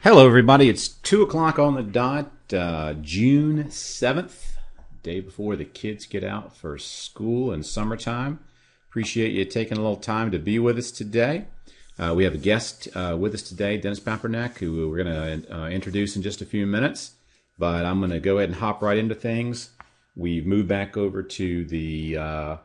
Hello, everybody. It's 2 o'clock on the dot, June 7th, day before the kids get out for school and summertime. Appreciate you taking a little time to be with us today. We have a guest with us today, Dennis Papernak, who we're going to introduce in just a few minutes. But I'm going to go ahead and hop right into things. We've moved back over to the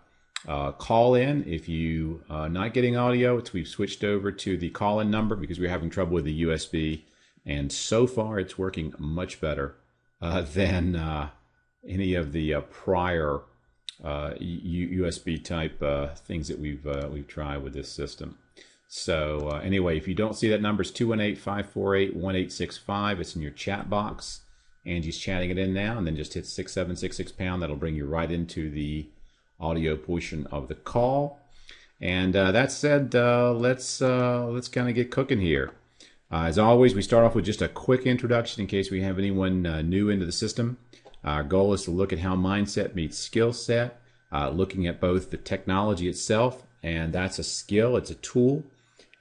call-in. If you not getting audio, we've switched over to the call-in number because we're having trouble with the USB. And so far, it's working much better than any of the prior USB type things that we've tried with this system. So anyway, if you don't see that number, it's 218-548-1865. It's in your chat box. Angie's chatting it in now, and then just hit 6766#. That'll bring you right into the audio portion of the call. And that said, let's kind of get cooking here. As always, we start off with just a quick introduction in case we have anyone new into the system. Our goal is to look at how mindset meets skill set, looking at both the technology itself, and that's a skill, it's a tool,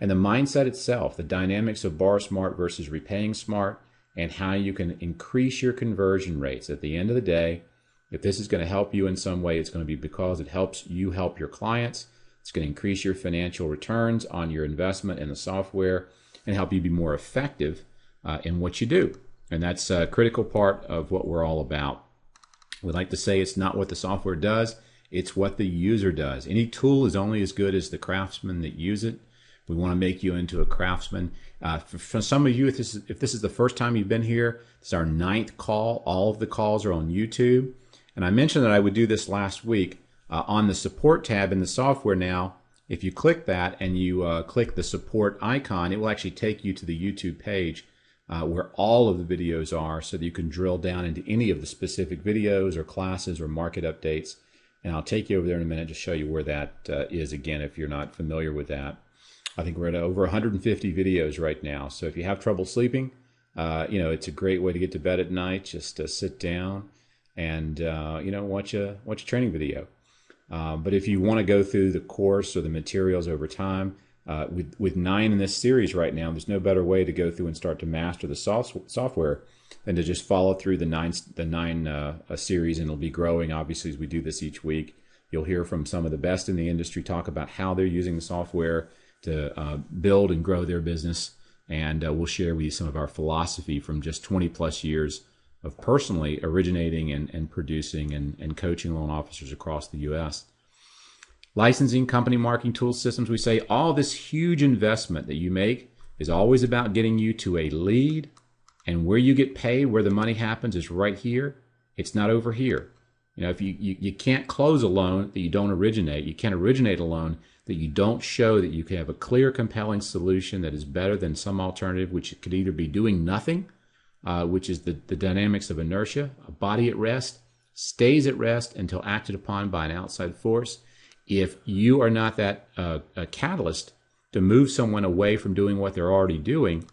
and the mindset itself, the dynamics of borrow smart versus repaying smart, and how you can increase your conversion rates. At the end of the day, if this is going to help you in some way, it's going to be because it helps you help your clients. It's going to increase your financial returns on your investment in the software and help you be more effective in what you do. And that's a critical part of what we're all about. We like to say it's not what the software does, it's what the user does. Any tool is only as good as the craftsman that use it. We want to make you into a craftsman. For some of you, if this is the first time you've been here, this is our 9th call. All of the calls are on YouTube. And I mentioned that I would do this last week. On the support tab in the software now, if you click that and you click the support icon, it will actually take you to the YouTube page where all of the videos are, so that you can drill down into any of the specific videos or classes or market updates. And I'll take you over there in a minute to show you where that is again if you're not familiar with that. I think we're at over 150 videos right now. So if you have trouble sleeping, it's a great way to get to bed at night. Just sit down and watch a training video. But if you want to go through the course or the materials over time, with 9 in this series right now, there's no better way to go through and start to master the software than to just follow through the nine series, and it'll be growing obviously as we do this each week. You'll hear from some of the best in the industry talk about how they're using the software to build and grow their business, and we'll share with you some of our philosophy from just 20 plus years of personally originating and producing and coaching loan officers across the U.S. Licensing, company marketing, tool systems, we say all this huge investment that you make is always about getting you to a lead, and where you get paid, where the money happens is right here. It's not over here. If you can't close a loan that you don't originate, you can't originate a loan that you don't show that you can have a clear, compelling solution that is better than some alternative, which could either be doing nothing, which is the dynamics of inertia. A body at rest stays at rest until acted upon by an outside force. If you are not that a catalyst to move someone away from doing what they're already doing,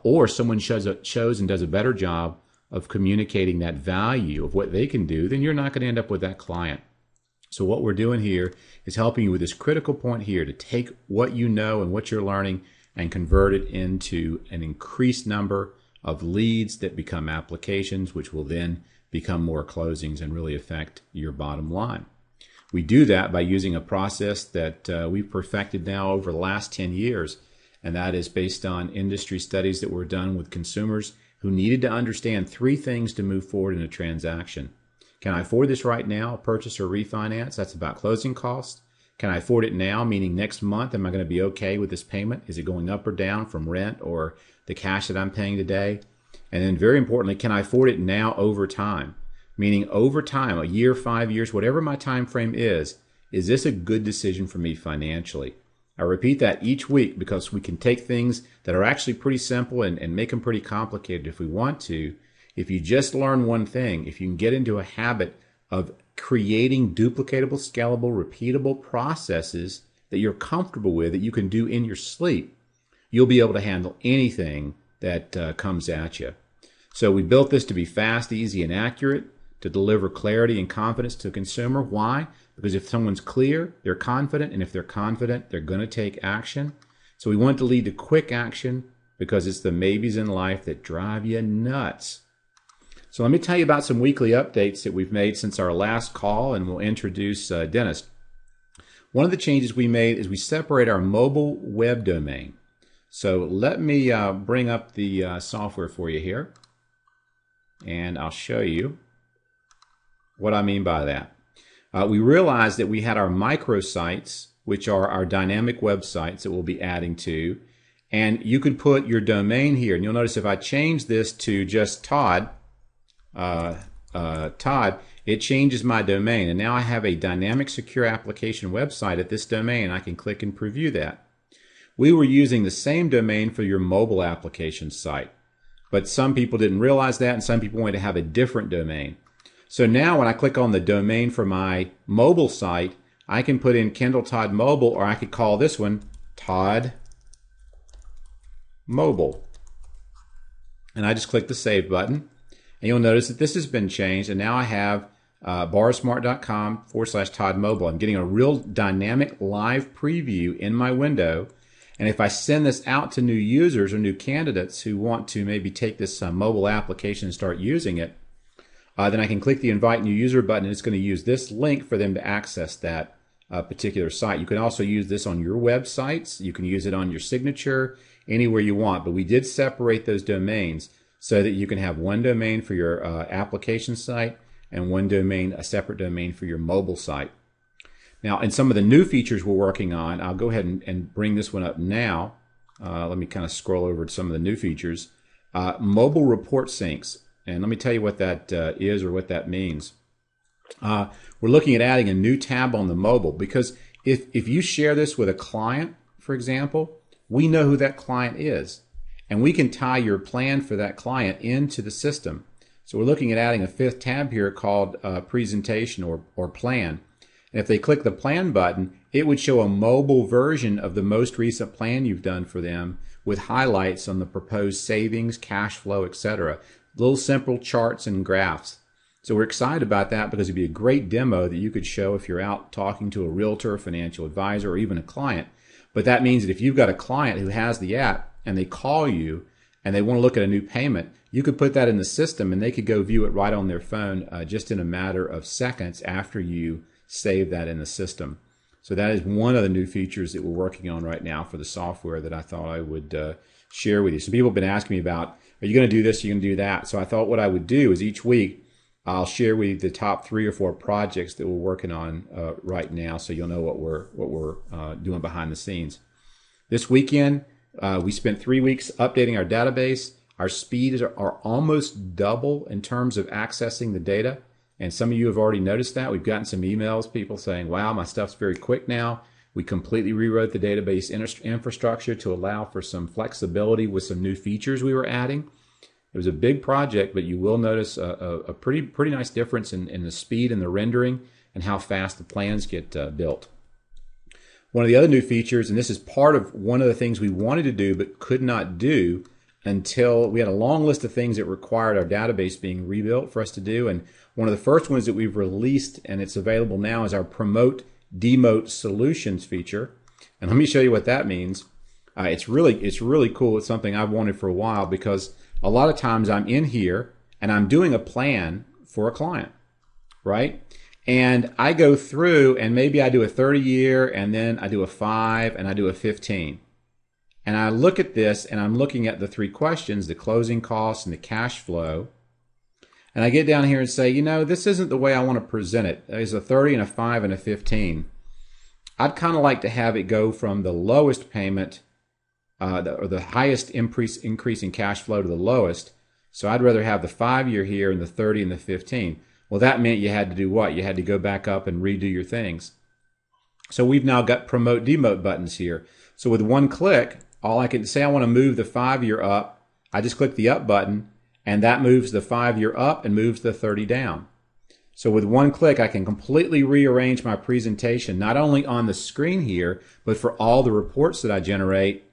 or someone shows and does a better job of communicating that value of what they can do, then you're not going to end up with that client. So what we're doing here is helping you with this critical point here to take what you know and what you're learning and convert it into an increased number of leads that become applications, which will then become more closings and really affect your bottom line. We do that by using a process that we've perfected now over the last 10 years, and that is based on industry studies that were done with consumers who needed to understand 3 things to move forward in a transaction. Can I afford this right now, purchase or refinance? That's about closing costs. Can I afford it now, meaning next month, am I going to be okay with this payment? Is it going up or down from rent or the cash that I'm paying today? And then very importantly, can I afford it now over time? Meaning over time, a year, 5 years, whatever my time frame is this a good decision for me financially? I repeat that each week because we can take things that are actually pretty simple and make them pretty complicated if we want to. If you just learn one thing, if you can get into a habit of creating duplicatable, scalable, repeatable processes that you're comfortable with, that you can do in your sleep, you'll be able to handle anything that comes at you. So we built this to be fast, easy, and accurate, to deliver clarity and confidence to the consumer. Why? Because if someone's clear, they're confident, and if they're confident, they're going to take action. So we want to lead to quick action because it's the maybes in life that drive you nuts. So let me tell you about some weekly updates that we've made since our last call, and we'll introduce Dennis. One of the changes we made is we separate our mobile web domain. So let me bring up the software for you here, and I'll show you what I mean by that. We realized that we had our microsites, which are our dynamic websites that we'll be adding to, and you could put your domain here. And you'll notice if I change this to just Todd, it changes my domain, and now I have a dynamic secure application website at this domain. I can click and preview that. We were using the same domain for your mobile application site, but some people didn't realize that, and some people wanted to have a different domain. So now when I click on the domain for my mobile site, I can put in Kendall Todd Mobile, or I could call this one Todd Mobile. And I just click the Save button. And you'll notice that this has been changed, and now I have borrowsmart.com/Todd Mobile. I'm getting a real dynamic live preview in my window. And if I send this out to new users or new candidates who want to maybe take this mobile application and start using it, then I can click the Invite New User button, and it's going to use this link for them to access that particular site. You can also use this on your websites. You can use it on your signature, anywhere you want. But we did separate those domains so that you can have one domain for your application site and one domain, a separate domain for your mobile site. Now, in some of the new features we're working on, I'll go ahead and bring this one up now. Let me kind of scroll over to some of the new features. Mobile report syncs. And let me tell you what that is or what that means. We're looking at adding a new tab on the mobile, because if you share this with a client, for example, we know who that client is. And we can tie your plan for that client into the system. So we're looking at adding a fifth tab here called Presentation or Plan. And if they click the Plan button, it would show a mobile version of the most recent plan you've done for them with highlights on the proposed savings, cash flow, etc. Little simple charts and graphs. So we're excited about that because it'd be a great demo that you could show if you're out talking to a realtor, financial advisor, or even a client. But that means that if you've got a client who has the app and they call you and they want to look at a new payment, you could put that in the system and they could go view it right on their phone just in a matter of seconds after you save that in the system. So that is one of the new features that we're working on right now for the software that I thought I would share with you. So people have been asking me about, are you going to do this? Are you going to do that? So I thought what I would do is each week I'll share with you the top 3 or 4 projects that we're working on right now, so you'll know what we're doing behind the scenes. This weekend we spent 3 weeks updating our database. Our speeds are almost double in terms of accessing the data. And some of you have already noticed that. We've gotten some emails, people saying, wow, my stuff's very quick now. We completely rewrote the database infrastructure to allow for some flexibility with some new features we were adding. It was a big project, but you will notice a pretty nice difference in the speed and the rendering and how fast the plans get built. One of the other new features, and this is part of one of the things we wanted to do but could not do until we had a long list of things that required our database being rebuilt for us to do. And one of the first ones that we've released, and it's available now, is our Promote Demote Solutions feature. And let me show you what that means. It's really cool. It's something I've wanted for a while, because a lot of times I'm in here and I'm doing a plan for a client, right? And I go through and maybe I do a 30-year and then I do a 5 and I do a 15. And I look at this and I'm looking at the 3 questions, the closing costs and the cash flow. And I get down here and say, you know, this isn't the way I want to present it. There's a 30 and a 5 and a 15. I'd kind of like to have it go from the lowest payment or the highest increase in cash flow to the lowest. So I'd rather have the 5-year here and the 30 and the 15. Well, that meant you had to do what? You had to go back up and redo your things. So we've now got Promote Demote buttons here. So with one click, all I can say, I want to move the 5-year up. I just click the up button, and that moves the 5-year up and moves the 30 down. So with one click, I can completely rearrange my presentation, not only on the screen here, but for all the reports that I generate.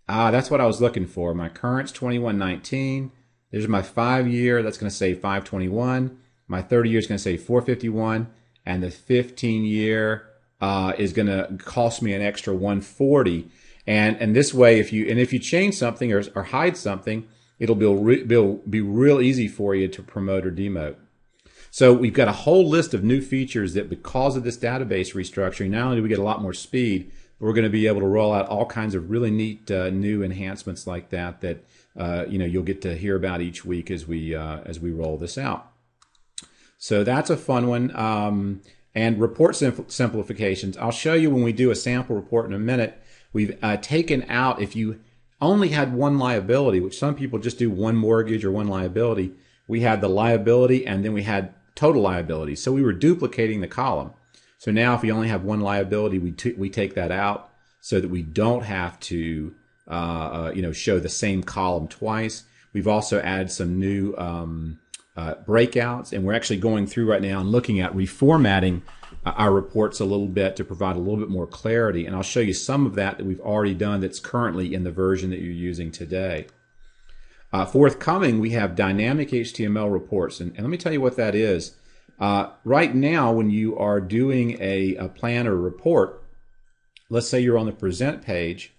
That's what I was looking for. My current's 2119. There's my 5-year. That's going to say 521. My 30-year is going to say 451. And the 15-year is going to cost me an extra 140. And this way, if you change something or hide something, it'll be real easy for you to promote or demote. So we've got a whole list of new features that, because of this database restructuring, not only do we get a lot more speed, but we're going to be able to roll out all kinds of really neat new enhancements like that you'll get to hear about each week as we roll this out. So that's a fun one. And report simplifications. I'll show you when we do a sample report in a minute. We've taken out, if you only had one liability, which some people just do one mortgage or one liability, we had the liability and then we had total liability. So we were duplicating the column. So now if we only have one liability, we take that out so that we don't have to show the same column twice. We've also added some new breakouts, and we're actually going through right now and looking at reformatting our reports a little bit to provide a little bit more clarity. And I'll show you some of that we've already done that's currently in the version that you're using today. Forthcoming, we have dynamic HTML reports, and let me tell you what that is. Right now, when you are doing a plan or report, let's say you're on the present page,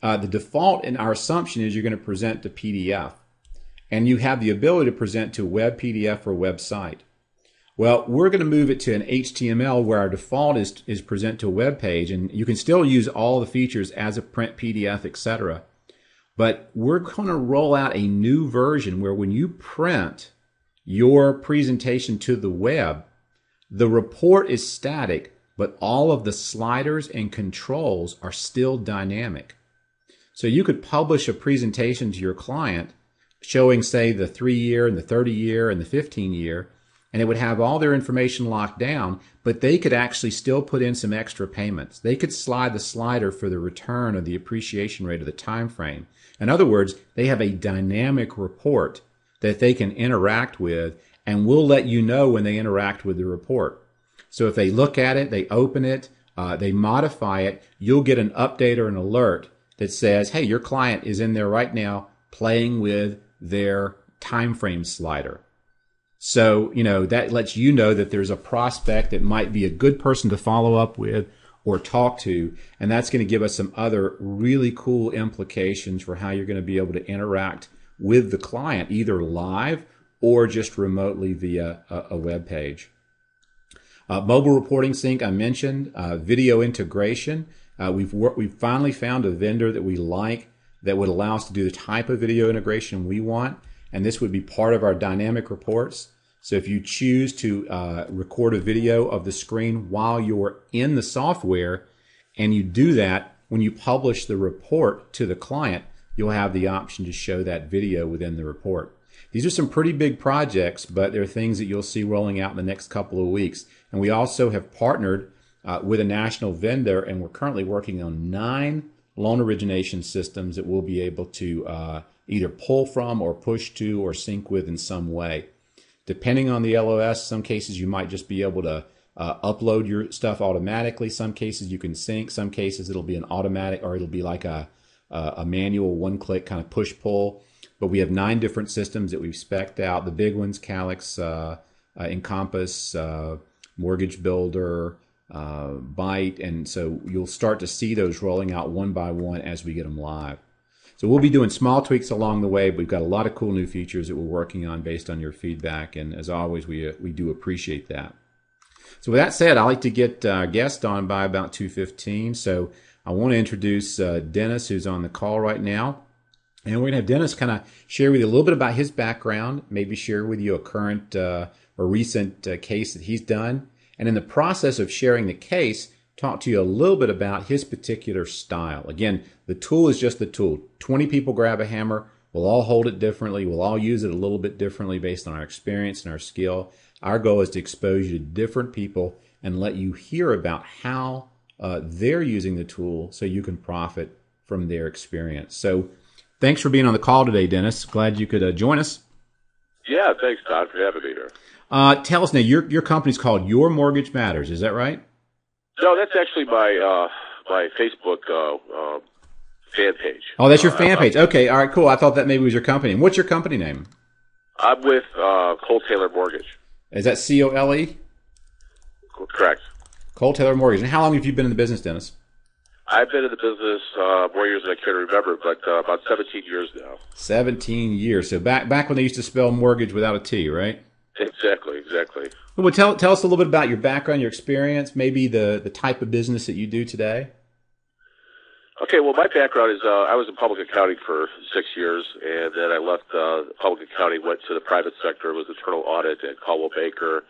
the default in our assumption is you're going to present to PDF. And you have the ability to present to web PDF or website. Well, we're going to move it to an HTML where our default is present to a web page, and you can still use all the features as a print PDF, etc. But we're going to roll out a new version where when you print your presentation to the web, the report is static, but all of the sliders and controls are still dynamic. So you could publish a presentation to your client showing, say, the 3-year and the 30-year and the 15-year, and it would have all their information locked down, but they could actually still put in some extra payments. They could slide the slider for the return or the appreciation rate of the time frame. In other words, they have a dynamic report that they can interact with, and we'll let you know when they interact with the report. So if they look at it, they open it, they modify it, you'll get an update or an alert that says, hey, your client is in there right now playing with their time frame slider. So, that lets you know that there's a prospect that might be a good person to follow up with or talk to, and that's going to give us some other really cool implications for how you're going to be able to interact with the client, either live or just remotely via a web page. Mobile reporting sync, I mentioned. Video integration. We've finally found a vendor that we like that would allow us to do the type of video integration we want, and this would be part of our dynamic reports. So if you choose to record a video of the screen while you're in the software, and you do that, when you publish the report to the client, you'll have the option to show that video within the report. These are some pretty big projects, but they're things that you'll see rolling out in the next couple of weeks. And we also have partnered with a national vendor, and we're currently working on 9 loan origination systems that we'll be able to either pull from or push to or sync with in some way. Depending on the LOS, some cases you might just be able to upload your stuff automatically. Some cases you can sync. Some cases it'll be an automatic, or it'll be like a manual one-click kind of push-pull. But we have 9 different systems that we've spec'd out. The big ones, Calyx, Encompass, Mortgage Builder, Byte, and so you'll start to see those rolling out one by one as we get them live. So we'll be doing small tweaks along the way, but we've got a lot of cool new features that we're working on based on your feedback, and as always, we do appreciate that. So with that said, I like to get our guest on by about 2:15, so I want to introduce Dennis, who's on the call right now, and we're going to have Dennis kind of share with you a little bit about his background, maybe share with you a current or recent case that he's done, and in the process of sharing the case, talk to you a little bit about his particular style. Again, the tool is just the tool. 20 people grab a hammer. We'll all hold it differently. We'll all use it a little bit differently based on our experience and our skill. Our goal is to expose you to different people and let you hear about how they're using the tool so you can profit from their experience. So thanks for being on the call today, Dennis. Glad you could join us. Yeah, thanks, Todd, for having me here. Tell us now, your company's called Your Mortgage Matters. Is that right? No, that's actually my Facebook fan page. Oh, that's your fan page. Okay, all right, cool. I thought that maybe was your company. And what's your company name? I'm with Cole Taylor Mortgage. Is that C-O-L-E? Correct. Cole Taylor Mortgage. And how long have you been in the business, Dennis? I've been in the business more years than I care to remember, but about 17 years now. 17 years. So back when they used to spell mortgage without a T, right? Exactly. Well, tell us a little bit about your background, your experience, maybe the type of business that you do today. Okay, well, my background is I was in public accounting for 6 years, and then I left public accounting, went to the private sector, was internal audit at Caldwell Baker,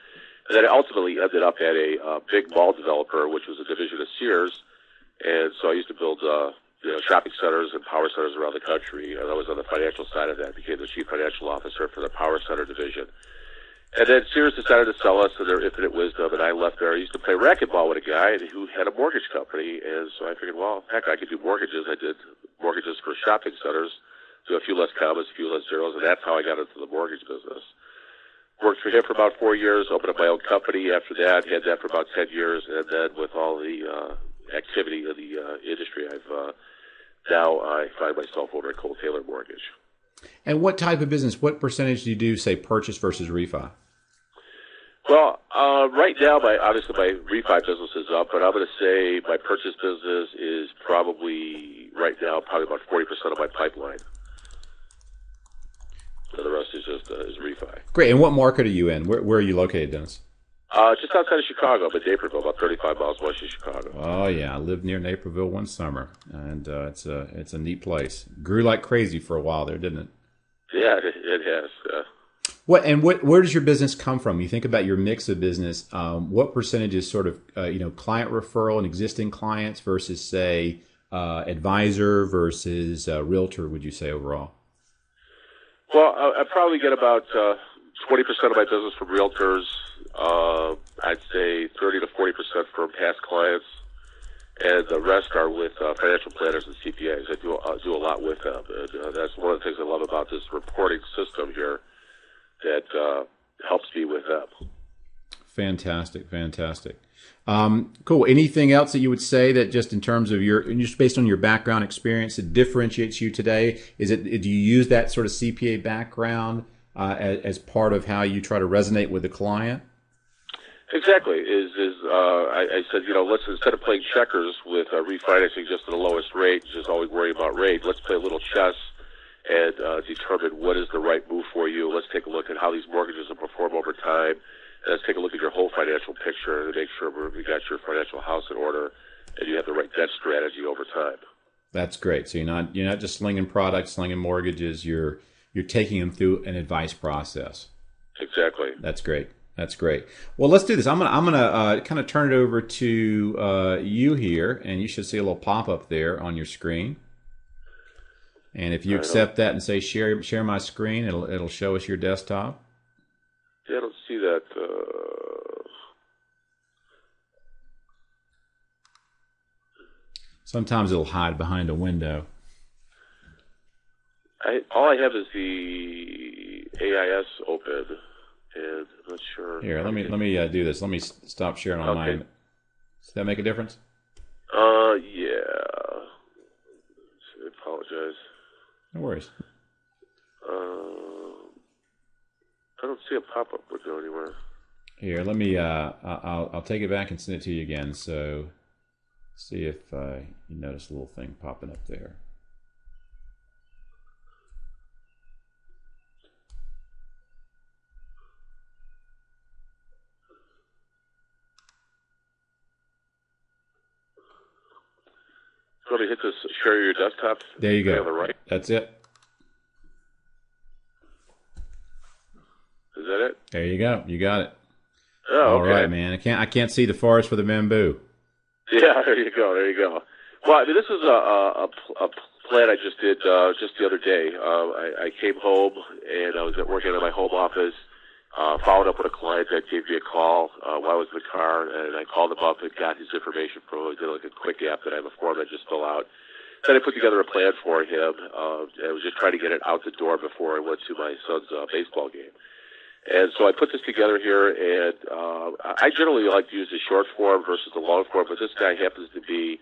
and then I ultimately ended up at a big mall developer, which was a division of Sears, and so I used to build shopping centers and power centers around the country, and I was on the financial side of that, became the chief financial officer for the power center division. And then Sears decided to sell us to their infinite wisdom, and I left there. I used to play racquetball with a guy who had a mortgage company, and so I figured, well, heck, I could do mortgages. I did mortgages for shopping centers, do a few less commas, a few less zeros, and that's how I got into the mortgage business. Worked for him for about 4 years, opened up my own company after that, had that for about 10 years, and then with all the activity in the industry, now I find myself over at Cole Taylor Mortgage. And what type of business, what percentage do you do, say, purchase versus refi? Well, right now, obviously my refi business is up, but I'm going to say my purchase business is probably about 40% of my pipeline. So the rest is just is refi. Great. And what market are you in? Where are you located, Dennis? Just outside of Chicago. I'm in Naperville, about 35 miles west of Chicago. Oh yeah, I lived near Naperville one summer, and it's a neat place. Grew like crazy for a while there, didn't it? Yeah, it has. Where does your business come from? You think about your mix of business. What percentage is sort of client referral and existing clients versus say advisor versus realtor? Would you say overall? Well, I probably get about 20% of my business from realtors. I'd say 30 to 40% from past clients, and the rest are with financial planners and CPAs. I do a lot with them, and that's one of the things I love about this reporting system here that helps me with them. Fantastic. Cool. Anything else that you would say that just in terms of just based on your background experience that differentiates you today? Do you use that sort of CPA background as part of how you try to resonate with the client? Exactly. I said, let's, instead of playing checkers with refinancing just at the lowest rate, just always worry about rate, let's play a little chess and determine what is the right move for you. Let's take a look at how these mortgages will perform over time. And let's take a look at your whole financial picture and make sure we got your financial house in order and you have the right debt strategy over time. That's great. So you're not just slinging products, slinging mortgages. You're taking them through an advice process. Exactly. That's great. Well, let's do this. I'm gonna kind of turn it over to you here, and you should see a little pop up there on your screen. And if you accept that and say share my screen, it'll show us your desktop. Yeah, I don't see that. Sometimes it'll hide behind a window. All I have is the AIS open, and I'm not sure. Here, let me do this. Let me stop sharing on mine. Does that make a difference? Yeah. I apologize. No worries. I don't see a pop-up window anywhere. Here, let me. I'll take it back and send it to you again. So, see if you notice a little thing popping up there. Let me hit this. Share your desktop. There you go. On the right. That's it. Is that it? There you go. You got it. Oh, okay. All right, man. I can't see the forest for the bamboo. Yeah, there you go. Well, I mean, this is a plan I just did just the other day. I came home and I was working in my home office. Followed up with a client that gave me a call while I was in the car, and I called him up and got his information from him. I did like a quick app that I have a form I just fill out. Then I put together a plan for him. I was just trying to get it out the door before I went to my son's baseball game. And so I put this together here, and I generally like to use the short form versus the long form, but this guy happens to be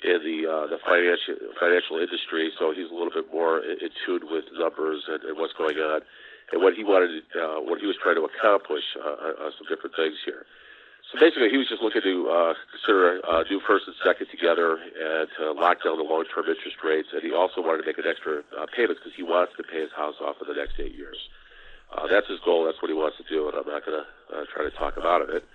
in the financial industry, so he's a little bit more in tune with numbers and what's going on, and what he wanted, what he was trying to accomplish, some different things here. So basically, he was just looking to consider do first and second together and lock down the long-term interest rates. And he also wanted to make an extra payment because he wants to pay his house off for the next 8 years. That's his goal. That's what he wants to do, and I'm not going to try to talk him out of it.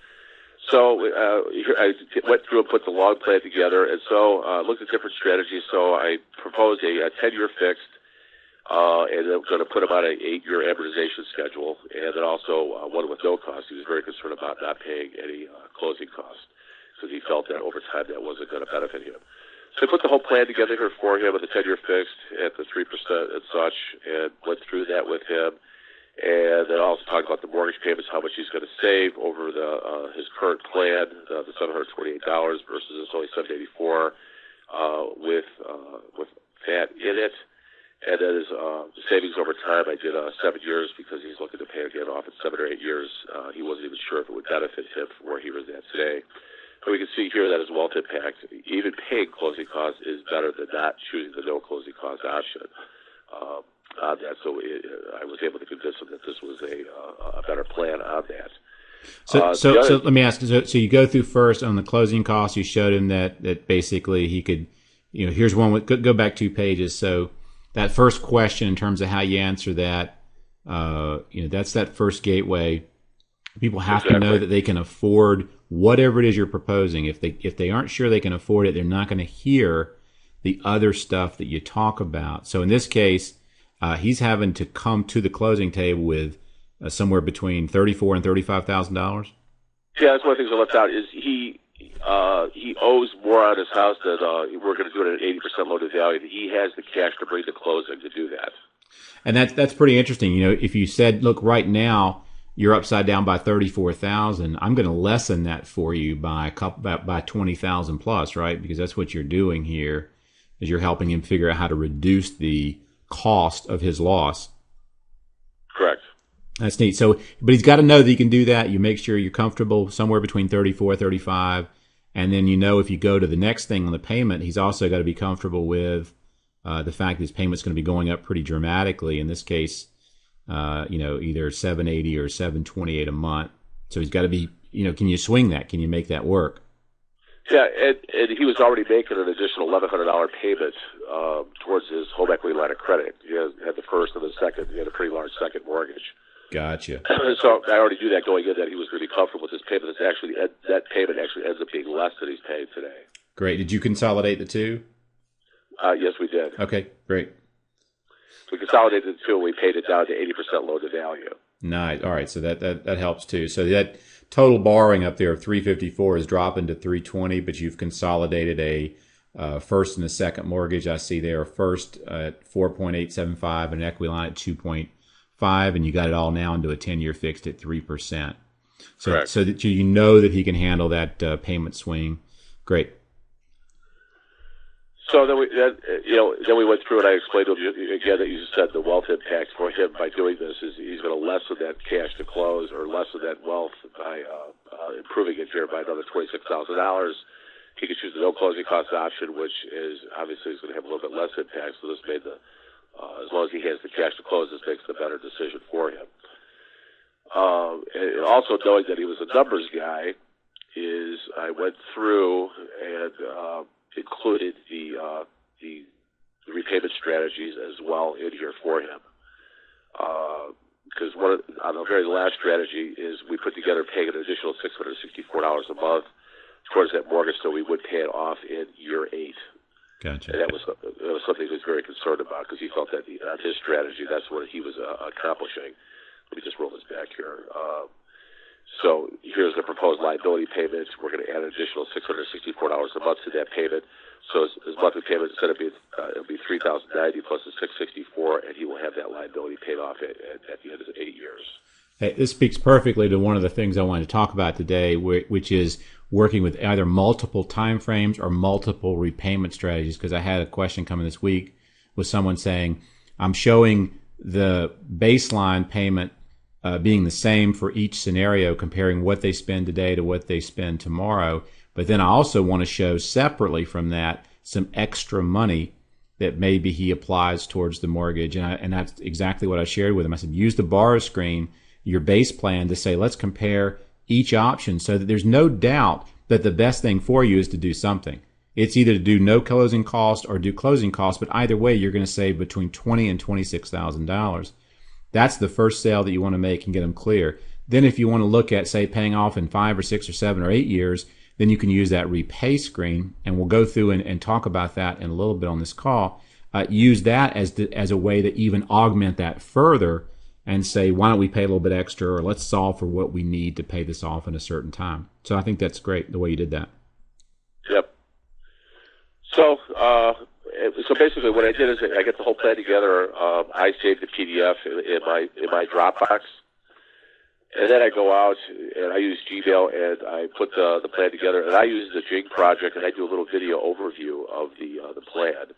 So I went through and put the long plan together, and so looked at different strategies. So I proposed a 10-year fixed, and I'm going to put him on an 8-year amortization schedule, and then also one with no cost. He was very concerned about not paying any closing costs because he felt that over time that wasn't going to benefit him. So I put the whole plan together here for him with the 10-year fixed at the 3% and such, and went through that with him. And then also talked about the mortgage payments, how much he's going to save over his current plan, the $728 versus it's only $784 with that in it. And then his savings over time, I did 7 years because he's looking to pay again off in 7 or 8 years. He wasn't even sure if it would benefit him from where he was at today. But we can see here that his wealth impact, even paying closing costs, is better than not choosing the no closing cost option. On that, so I was able to convince him that this was a better plan on that. So let me ask. So you go through first on the closing costs. You showed him that basically he could, here's one. Go back 2 pages. So that first question, in terms of how you answer that, that's that first gateway. People have to know that they can afford whatever it is you're proposing. If they aren't sure they can afford it, they're not going to hear the other stuff that you talk about. So in this case, he's having to come to the closing table with somewhere between $34,000 and $35,000. Yeah, that's one of the things I left out is he owes more on his house than we're going to do it at an 80% loan to value. He has the cash to bring to closing to do that. And that's pretty interesting. If you said, look, right now you're upside down by $34,000, I'm going to lessen that for you by $20,000 plus, right? Because that's what you're doing here, is you're helping him figure out how to reduce the cost of his loss. Correct. That's neat. So, but he's got to know that you can do that. You make sure you're comfortable somewhere between 34, 35. And then, if you go to the next thing on the payment, he's also got to be comfortable with the fact that his payment's going to be going up pretty dramatically. In this case, either $780 or $728 a month. So he's got to be, can you swing that? Can you make that work? Yeah, and he was already making an additional $1,100 payment towards his home equity line of credit. He had the first and the second. He had a pretty large second mortgage. Gotcha. So I already knew that going in, that he was going to be comfortable with his payment. That payment actually ends up being less than he's paying today. Great. Did you consolidate the two? Yes, we did. Okay, great. We consolidated the two, and we paid it down to 80% loan to value. Nice. All right, so that helps too. So that total borrowing up there of $354 is dropping to $320, but you've consolidated a first and a second mortgage. I see there, first at 4.875 and an equity line at 2.5, and you got it all now into a 10-year fixed at 3%. Correct. So that you know that he can handle that payment swing. Great. So then we went through, and I explained to him again that you said the wealth impact for him by doing this is he's going to lessen that cash to close, or lessen that wealth by improving it here by another $26,000. He could choose the no closing cost option, which is obviously going to have a little bit less impact. So this made as long as he has the cash to close, this makes the better decision for him. And also knowing that he was a numbers guy, I went through and included the repayment strategies as well in here for him. Because on the very last strategy is we put together paying an additional $664 a month towards that mortgage, so we would pay it off in year 8. Gotcha. And that was something he was very concerned about, because he felt that on his strategy, that's what he was accomplishing. Let me just roll this back here. So here's the proposed liability payments. We're going to add an additional $664 a month to that payment. So his monthly payment, instead of it'll be $3,090 plus the $664, and he will have that liability paid off at the end of the 8 years. Hey, this speaks perfectly to one of the things I wanted to talk about today, which is working with either multiple time frames or multiple repayment strategies. Because I had a question coming this week with someone saying, I'm showing the baseline payment being the same for each scenario, comparing what they spend today to what they spend tomorrow. But then I also want to show separately from that some extra money that maybe he applies towards the mortgage. And that's exactly what I shared with him. I said, use the borrow screen, your base plan, to say, let's compare each option so that there's no doubt that the best thing for you is to do something. It's either to do no closing cost or do closing costs, but either way, you're going to save between $20,000 and $26,000. That's the first sale that you want to make and get them clear. Then if you want to look at, say, paying off in 5 or 6 or 7 or 8 years, then you can use that repay screen, and we'll go through and talk about that in a little bit on this call. Use that as a way to even augment that further and say, why don't we pay a little bit extra, or let's solve for what we need to pay this off in a certain time. So I think that's great, the way you did that. Yep. So basically what I did is I get the whole plan together. I save the PDF in my Dropbox. And then I go out and I use Gmail and I put the plan together, and I use the Jing project, and I do a little video overview of the plan.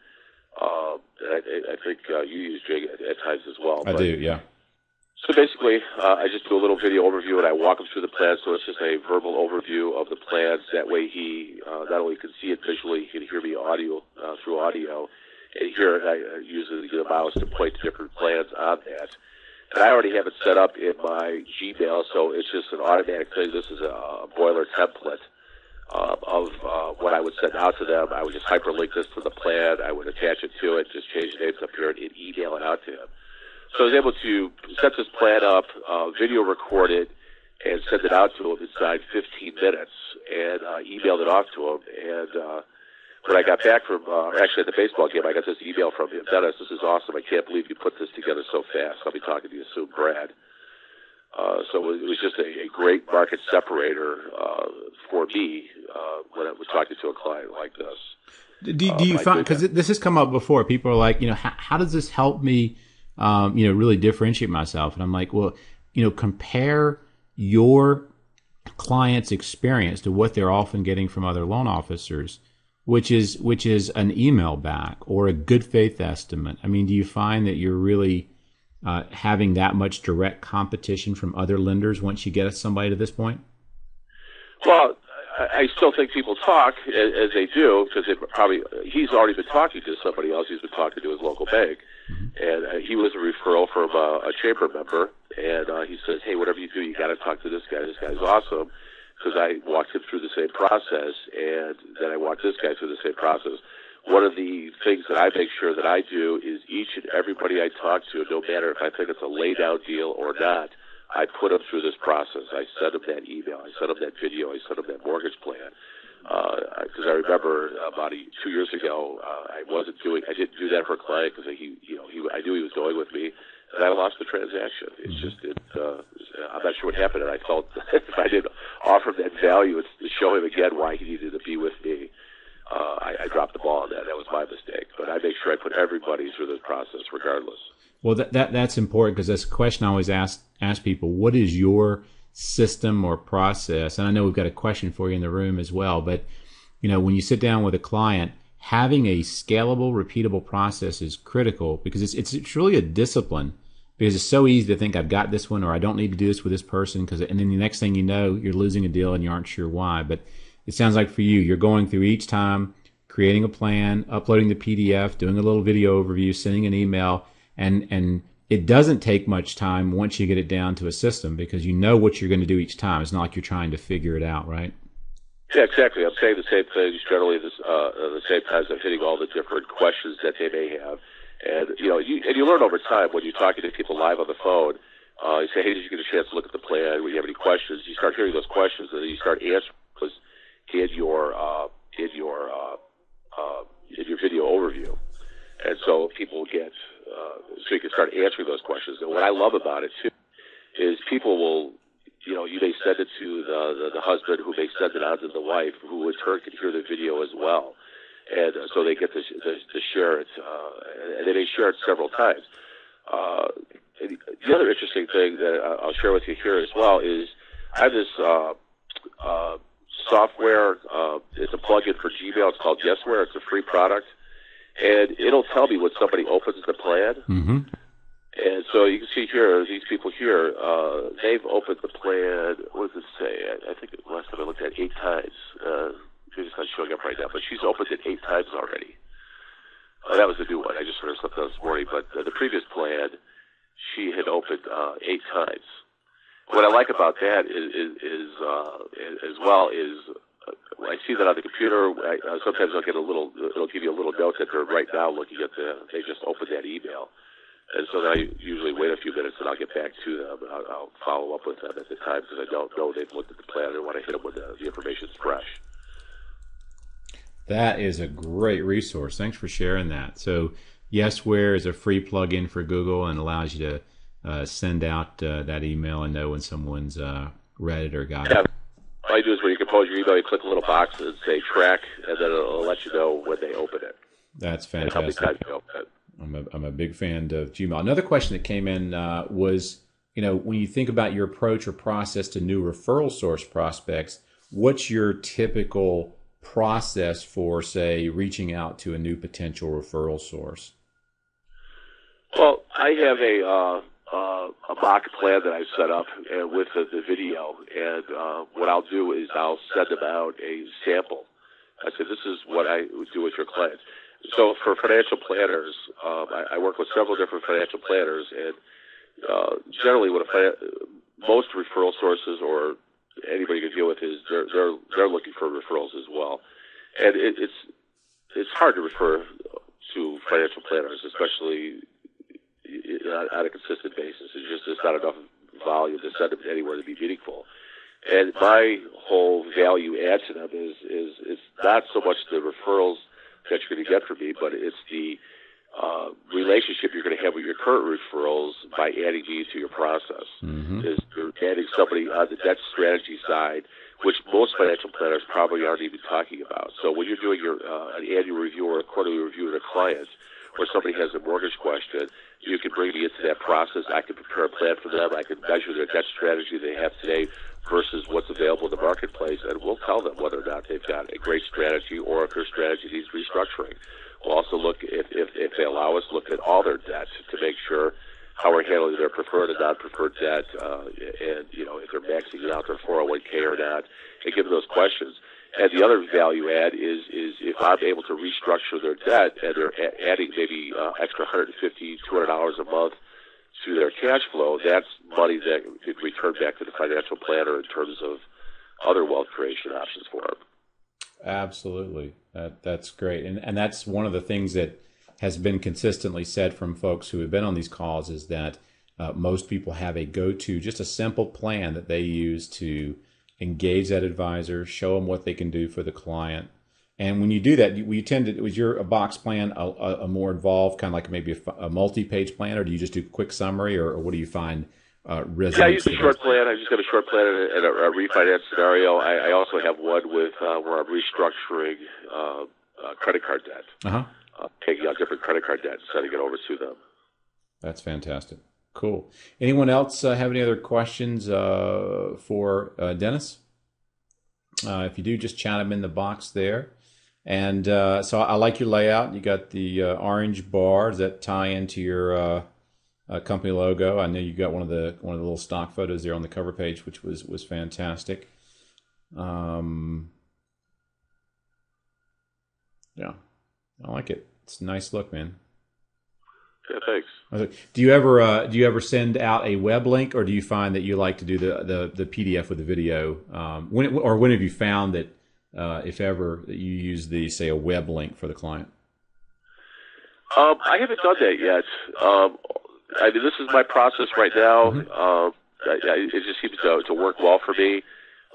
And I think you use Jing at times as well. I do, yeah. So basically, I just do a little video overview and I walk him through the plan. So it's just a verbal overview of the plans. That way he not only can see it visually, he can hear me through audio. And here I use the mouse to point to different plans on that. And I already have it set up in my Gmail, so it's just an automatic thing. This is a boiler template of what I would send out to them. I would just hyperlink this to the plan. I would attach it to it, just change the names up here, and email it out to him. So I was able to set this plan up, video record it, and send it out to him inside 15 minutes, and emailed it off to him. And when I got back from, actually at the baseball game, I got this email from him. Dennis, this is awesome. I can't believe you put this together so fast. I'll be talking to you soon, Brad. So it was just a great market separator for me when I was talking to a client like this. Do you find, because this has come up before, people are like, how does this help me, really differentiate myself? And I'm like, well, compare your client's experience to what they're often getting from other loan officers, which is an email back or a good faith estimate. I mean, do you find that you're really having that much direct competition from other lenders once you get somebody to this point? Well, I still think people talk as they do, because he's already been talking to somebody else. He's been talking to his local bank, and he was a referral from a chamber member, and he says, hey, whatever you do, you got to talk to this guy. This guy's awesome, because I walked him through the same process, and then I walked this guy through the same process. One of the things that I make sure that I do is each and everybody I talk to, no matter if I think it's a laid-out deal or not, I put them through this process. I send them that email. I send them that video. I send them that mortgage plan. Because I remember about 2 years ago, I didn't do that for a client because I knew he was going with me, and I lost the transaction. It's just, I'm not sure what happened, and I felt if I didn't offer him that value to show him again why he needed to be with me, I dropped the ball on that. That was my mistake. But I make sure I put everybody through this process regardless. Well, that's important, because that's a question I always ask people. What is your system or process? And I know we've got a question for you in the room as well. But, when you sit down with a client, having a scalable, repeatable process is critical, because it's really a discipline. Because it's so easy to think I've got this one, or I don't need to do this with this person, and then the next thing you know, you're losing a deal and you aren't sure why. But it sounds like for you, you're going through each time, creating a plan, uploading the PDF, doing a little video overview, sending an email, and it doesn't take much time once you get it down to a system, because you know what you're going to do each time. It's not like you're trying to figure it out, right? Yeah, exactly. I'm saying the same things generally the same times. I'm hitting all the different questions that they may have. And you learn over time when you're talking to people live on the phone. You say, hey, did you get a chance to look at the plan? When you have any questions, you start hearing those questions, and then you start answering those in your video overview. And so people get, so you can start answering those questions. And what I love about it too is people will, you may send it to the husband, who may send it on to the wife, who in turn can hear the video as well. And so they get to share it, and they may share it several times. The other interesting thing that I'll share with you here as well is I have this software. It's a plugin for Gmail. It's called Yesware. It's a free product, and it'll tell me when somebody opens the plan. Mm-hmm. And so you can see here, these people here, they've opened the plan. What does it say? I think last time I looked at 8 times. It's not showing up right now, but she's opened it 8 times already. That was a new one. I just heard something this morning, but the previous plan, she had opened 8 times. what I like about that is as well is I see that on the computer. Sometimes I'll get it'll give you a little note that they're right now looking at they just opened that email. And so then I usually wait a few minutes and I'll get back to them. I'll follow up with them at the time because I don't know they've looked at the plan and want to hit them when the information's fresh. That is a great resource. Thanks for sharing that. So Yesware is a free plugin for Google and allows you to send out that email and know when someone's read it or got it. All you do is when you compose your email, you click a little box and say track, and then it'll let you know when they open it. That's fantastic. And how many times you open it. I'm a big fan of Gmail. Another question that came in was, when you think about your approach or process to new referral source prospects, what's your typical process for, say, reaching out to a new potential referral source? Well, I have a mock plan that I set up with the video, and what I'll do is I'll send them out a sample. I say, this is what I would do with your clients. So for financial planners, I work with several different financial planners, and generally what most referral sources or anybody you can deal with is they're looking for referrals as well. And it's hard to refer to financial planners, especially on a consistent basis. There's not enough volume to send them anywhere to be meaningful. And my whole value add to them is not so much the referrals that you're going to get from me, but it's the relationship you're going to have with your current referrals by adding me to your process. Mm-hmm. Is you're adding somebody on the debt strategy side, which most financial planners probably aren't even talking about. So when you're doing your an annual review or a quarterly review with a client, or somebody has a mortgage question, you can bring me into that process. I can prepare a plan for them. I can measure their debt strategy they have today versus what's available in the marketplace, and we'll tell them whether or not they've got a great strategy or if their strategy needs restructuring. We'll also look, if they allow us, look at all their debt to make sure how we're handling their preferred and non-preferred debt, and if they're maxing out their 401k or not, and give them those questions. And the other value add is if I'm able to restructure their debt and they're adding maybe extra $150, $200 a month to their cash flow, that's money that could return back to the financial planner in terms of other wealth creation options for them. Absolutely. That's great. And that's one of the things that has been consistently said from folks who have been on these calls is that most people have a go-to, just a simple plan that they use to engage that advisor, show them what they can do for the client. And when you do that, was your box plan a more involved, kind of like maybe a multi-page plan, or do you just do a quick summary, or what do you find resonates? Yeah, I use a short plan. I just got a short plan and a refinance scenario. I also have one with where I'm restructuring credit card debt, taking out different credit card debt and sending it over to them. That's fantastic. Cool. Anyone else have any other questions for Dennis? If you do, just chat them in the box there. And so I like your layout. You got the orange bar. Does that tie into your company logo? I know you got one of the little stock photos there on the cover page, which was fantastic. Yeah, I like it. It's a nice look, man. Yeah, thanks. Do you ever send out a web link, or do you find that you like to do the PDF with the video? When have you found that if ever that you use say a web link for the client? I haven't done that yet. I mean, this is my process right now. Mm-hmm. It just seems to work well for me.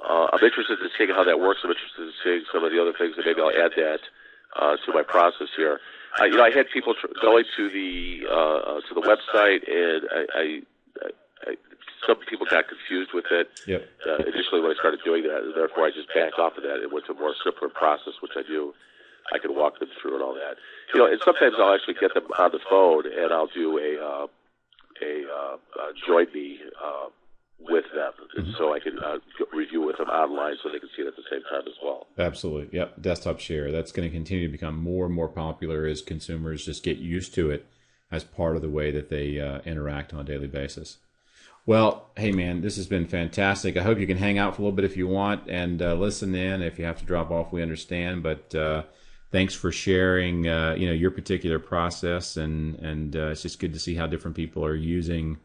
I'm interested in seeing how that works. I'm interested in seeing some of the other things, and maybe I'll add that to my process here. I had people going to the website, and some people got confused with it. Yep. Initially, when I started doing that, and therefore I just backed off of that and went to a more simpler process, which I can walk them through and all that. And sometimes I'll actually get them on the phone, and I'll do a join me with them, mm-hmm. so I can review with them online so they can see it at the same time as well. Absolutely. Yep. Desktop share. That's going to continue to become more and more popular as consumers just get used to it as part of the way that they interact on a daily basis. Well, hey, man, this has been fantastic. I hope you can hang out for a little bit if you want and listen in. If you have to drop off, we understand. But thanks for sharing, your particular process. And it's just good to see how different people are using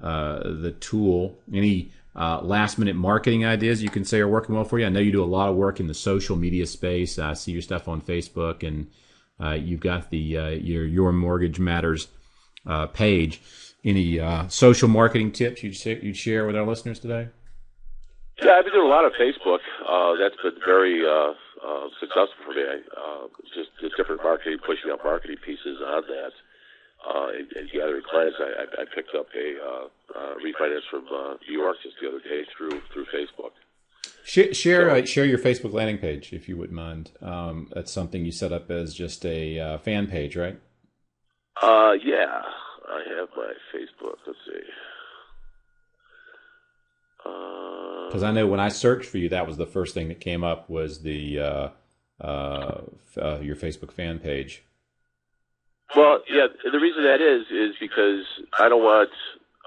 the tool. Any last minute marketing ideas you can say are working well for you? I know you do a lot of work in the social media space. I see your stuff on Facebook, and you've got the your Mortgage Matters page. Any social marketing tips you'd share with our listeners today? Yeah, I've been doing a lot of Facebook. That's been very successful for me. Just the different marketing, pushing out marketing pieces on that, and gathering clients. I picked up a refinance from New York just the other day through Facebook. Share your Facebook landing page if you wouldn't mind. That's something you set up as just a fan page, right? Yeah, I have my Facebook. Let's see. Because I know when I searched for you, that was the first thing that came up was the your Facebook fan page. Well, yeah, the reason that is because I don't want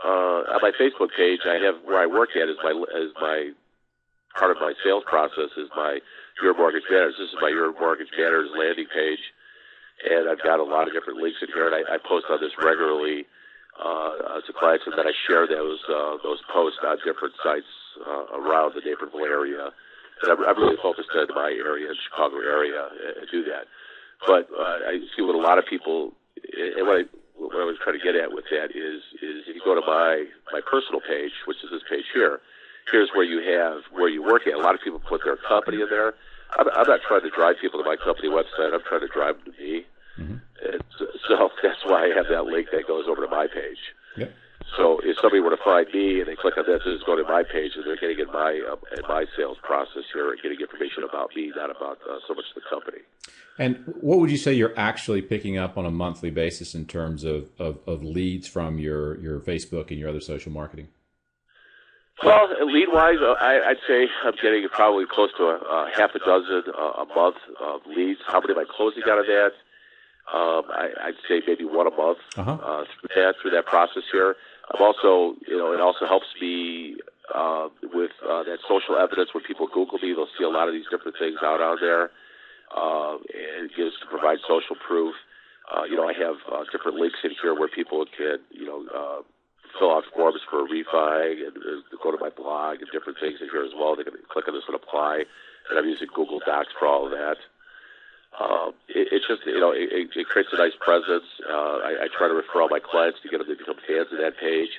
on my Facebook page. I have where I work at is my part of my sales process is my Your Mortgage Matters. This is my Your Mortgage Matters landing page, and I've got a lot of different links in here, and I post on this regularly to clients, and then I share those posts on different sites around the Naperville area. And I'm really focused on my area, the Chicago area, and do that. But I see what a lot of people, and what I was trying to get at with that is if you go to my personal page, which is this page here, here's where you work at. A lot of people put their company in there. I'm not trying to drive people to my company website. I'm trying to drive them to me. Mm-hmm. And so that's why I have that link that goes over to my page. Yep. So if somebody were to find me and they click on that, they just go to my page, and they're getting in my sales process here and getting information about me, not about so much the company. And what would you say you're actually picking up on a monthly basis in terms of leads from your Facebook and your other social marketing? Well, lead-wise, I'd say I'm getting probably close to half a dozen a month of leads. How many am I closing out of that? I'd say maybe one a month through that process here. I'm also, it also helps me with that social evidence. When people Google me, they'll see a lot of these different things out there, and it gives to provide social proof. I have different links in here where people can, fill out forms for a refi and go to my blog and different things in here as well. They can click on this and apply, and I'm using Google Docs for all of that. It's just, it creates a nice presence. I try to refer all my clients to get them to become fans of that page.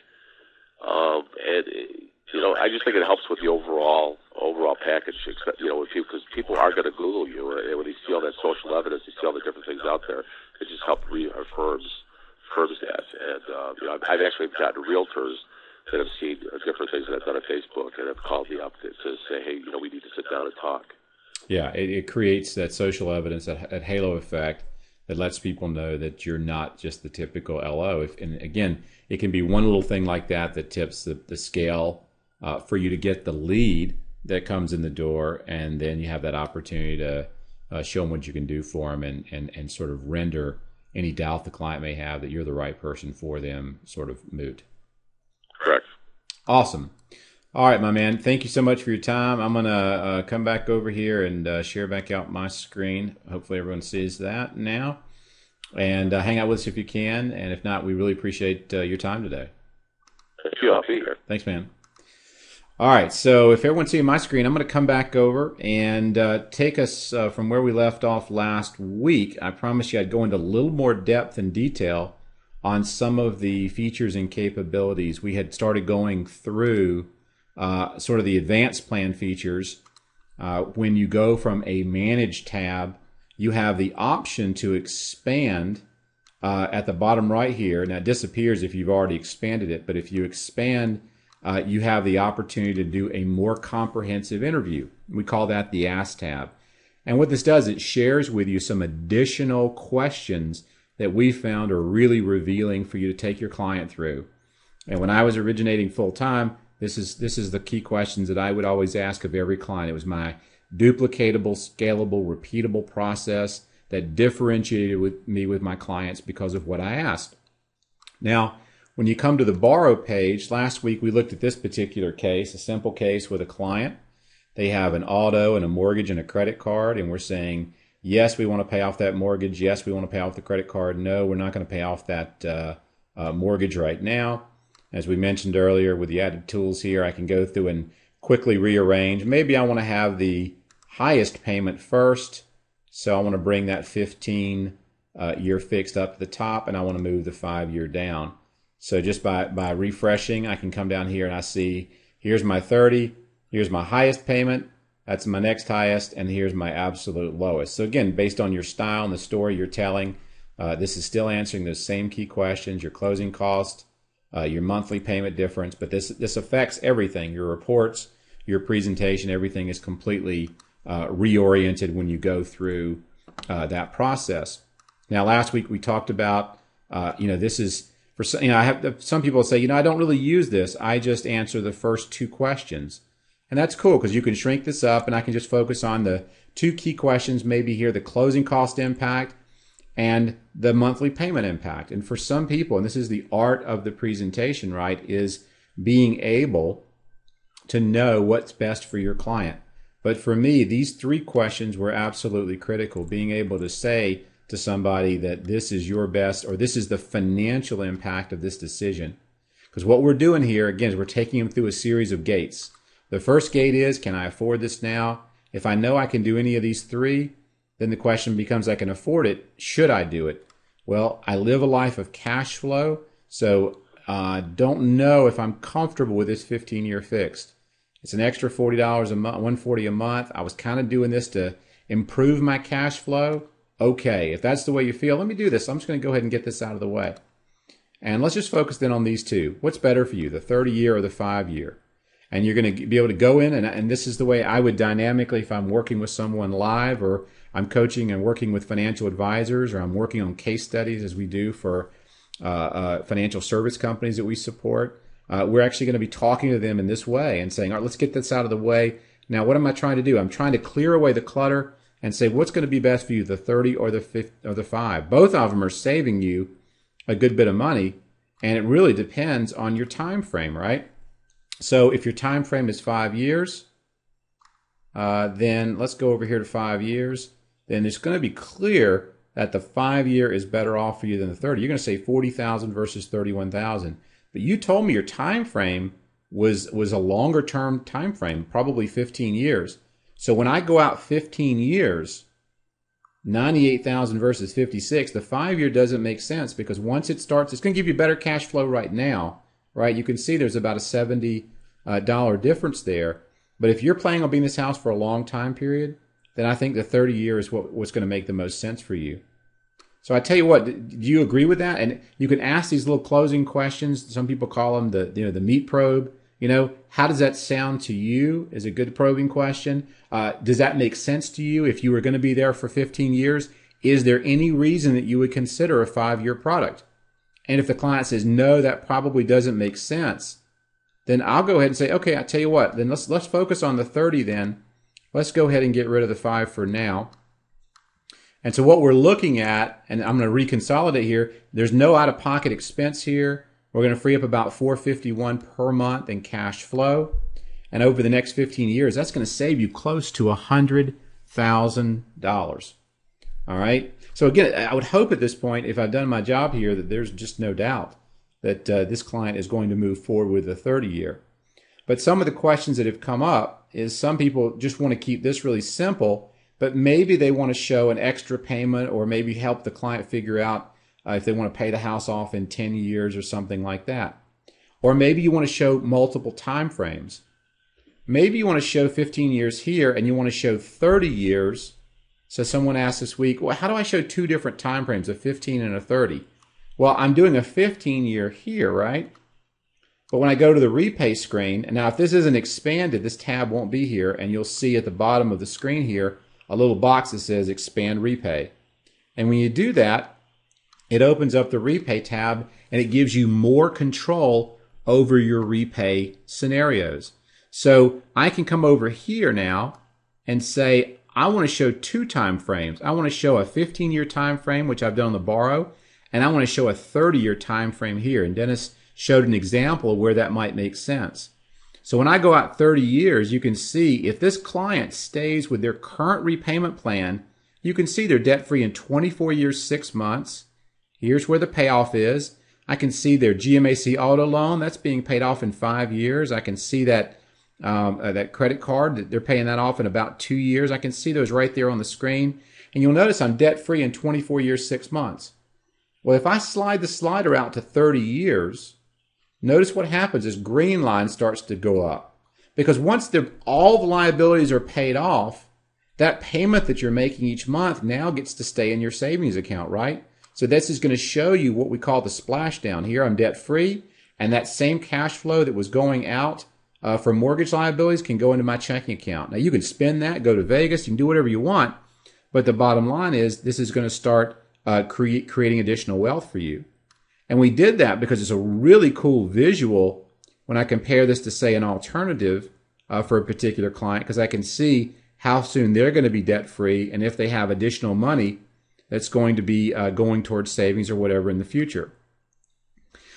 I just think it helps with the overall package, because people are going to Google you, and when they see all that social evidence, they see all the different things out there, it just helps reaffirms that. And, I've actually gotten realtors that have seen different things that I've done on Facebook and have called me up to say, hey, we need to sit down and talk. Yeah, it creates that social evidence, that halo effect that lets people know that you're not just the typical LO. And again, it can be one little thing like that tips the scale for you to get the lead that comes in the door, and then you have that opportunity to show them what you can do for them and sort of render any doubt the client may have that you're the right person for them sort of moot. Correct. Awesome. All right, my man. Thank you so much for your time. I'm going to come back over here and share back out my screen. Hopefully everyone sees that now. And hang out with us if you can. And if not, we really appreciate your time today. Thank you. I'll be here. Thanks, man. All right. So if everyone's seeing my screen, I'm going to come back over and take us from where we left off last week. I promised you I'd go into a little more depth and detail on some of the features and capabilities. We had started going through sort of the advanced plan features. When you go from a Manage tab, you have the option to expand at the bottom right here. Now, it disappears if you've already expanded it, but if you expand, you have the opportunity to do a more comprehensive interview. We call that the Ask tab. And what this does, it shares with you some additional questions that we found are really revealing for you to take your client through. And when I was originating full-time, this is the key questions that I would always ask of every client. It was my duplicatable, scalable, repeatable process that differentiated me with my clients because of what I asked. Now, when you come to the Borrow page, last week we looked at this particular case, a simple case with a client. They have an auto and a mortgage and a credit card, and we're saying, yes, we want to pay off that mortgage. Yes, we want to pay off the credit card. No, we're not going to pay off that mortgage right now. As we mentioned earlier, with the added tools here, I can go through and quickly rearrange. Maybe I want to have the highest payment first, so I want to bring that 15-year fixed up to the top, and I want to move the 5-year down. So just by refreshing, I can come down here and I see here's my 30, here's my highest payment, that's my next highest, and here's my absolute lowest. So again, based on your style and the story you're telling, this is still answering those same key questions, your closing cost, your monthly payment difference, but this affects everything, your reports, your presentation, everything is completely reoriented when you go through that process. Now, last week we talked about, this is, I have some people say, I don't really use this. I just answer the first 2 questions. And that's cool because you can shrink this up and I can just focus on the 2 key questions, maybe here, the closing cost impact and the monthly payment impact. And for some people, and this is the art of the presentation, right, is being able to know what's best for your client. But for me, these 3 questions were absolutely critical. Being able to say to somebody that this is your best, or this is the financial impact of this decision. Because what we're doing here, again, is we're taking them through a series of gates. The first gate is, can I afford this now? If I know I can do any of these 3, then the question becomes, I can afford it. Should I do it? Well, I live a life of cash flow, so don't know if I'm comfortable with this 15-year fixed. It's an extra $40 a month, $140 a month. I was kind of doing this to improve my cash flow. Okay, if that's the way you feel, let me do this. I'm just going to go ahead and get this out of the way. And let's just focus then on these 2. What's better for you, the 30-year or the 5-year? And you're going to be able to go in, and this is the way I would dynamically, if I'm working with someone live, or I'm coaching and working with financial advisors, or I'm working on case studies as we do for financial service companies that we support. We're actually going to be talking to them in this way and saying, all right, let's get this out of the way. Now, what am I trying to do? I'm trying to clear away the clutter and say, what's going to be best for you, the 30 or the 5? Both of them are saving you a good bit of money, and it really depends on your time frame, right? So if your time frame is 5 years, then let's go over here to 5 years. Then it's going to be clear that the 5-year is better off for you than the 30. You're going to say $40,000 versus $31,000. But you told me your time frame was a longer term time frame, probably 15 years. So when I go out 15 years, 98,000 versus 56, the 5-year doesn't make sense, because once it starts, it's going to give you better cash flow right now, right? You can see there's about a $70 difference there. But if you're planning on being in this house for a long time period, then I think the 30-year is what's going to make the most sense for you. So I tell you what, do you agree with that? And you can ask these little closing questions. Some people call them the meat probe. How does that sound to you? Is a good probing question. Does that make sense to you? If you were going to be there for 15 years, is there any reason that you would consider a 5-year product? And if the client says, no, that probably doesn't make sense, then I'll go ahead and say, okay, I tell you what, then let's focus on the 30 then. Let's go ahead and get rid of the 5 for now. And so what we're looking at, and I'm going to reconsolidate here, there's no out-of-pocket expense here. We're going to free up about $451 per month in cash flow. And over the next 15 years, that's going to save you close to $100,000. All right? So again, I would hope at this point, if I've done my job here, that there's just no doubt that this client is going to move forward with the 30-year. But some of the questions that have come up is some people just want to keep this really simple, but maybe they want to show an extra payment, or maybe help the client figure out if they want to pay the house off in 10 years or something like that. Or maybe you want to show multiple time frames. Maybe you want to show 15 years here and you want to show 30 years. So someone asked this week, well, how do I show 2 different time frames, a 15 and a 30? Well, I'm doing a 15-year here, right? But when I go to the repay screen, and now if this isn't expanded, this tab won't be here, and you'll see at the bottom of the screen here a little box that says expand repay. And when you do that, it opens up the repay tab and it gives you more control over your repay scenarios. So I can come over here now and say, I want to show 2 time frames. I want to show a 15-year time frame, which I've done on the borrow, and I want to show a 30-year time frame here. And Dennis showed an example of where that might make sense. So when I go out 30 years, you can see if this client stays with their current repayment plan, you can see they're debt-free in 24 years, 6 months. Here's where the payoff is. I can see their GMAC auto loan, that's being paid off in 5 years. I can see that that credit card, that they're paying that off in about 2 years. I can see those right there on the screen. And you'll notice I'm debt-free in 24 years, 6 months. Well, if I slide the slider out to 30 years, notice what happens is green line starts to go up. Because once all the liabilities are paid off, that payment that you're making each month now gets to stay in your savings account, right? So this is going to show you what we call the splashdown. Here I'm debt-free, and that same cash flow that was going out for mortgage liabilities can go into my checking account. Now you can spend that, go to Vegas, you can do whatever you want, but the bottom line is this is going to start creating additional wealth for you. And we did that because it's a really cool visual when I compare this to, say, an alternative for a particular client, because I can see how soon they're going to be debt-free and if they have additional money that's going to be going towards savings or whatever in the future.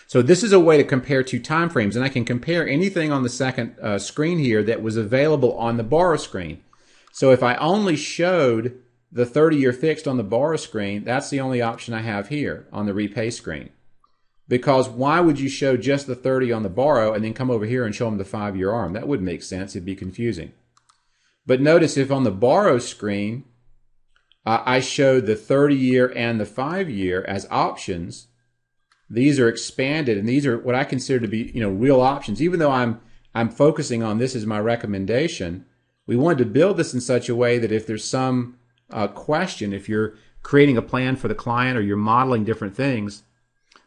So this is a way to compare two time frames, and I can compare anything on the second screen here that was available on the borrow screen. So if I only showed the 30-year fixed on the borrow screen, that's the only option I have here on the repay screen. Because why would you show just the 30 on the borrow and then come over here and show them the 5-year ARM? That wouldn't make sense. It'd be confusing. But notice if on the borrow screen, I showed the 30-year and the 5-year as options, these are expanded, and these are what I consider to be, real options. Even though I'm focusing on this as my recommendation, we wanted to build this in such a way that if there's some question, if you're creating a plan for the client or you're modeling different things,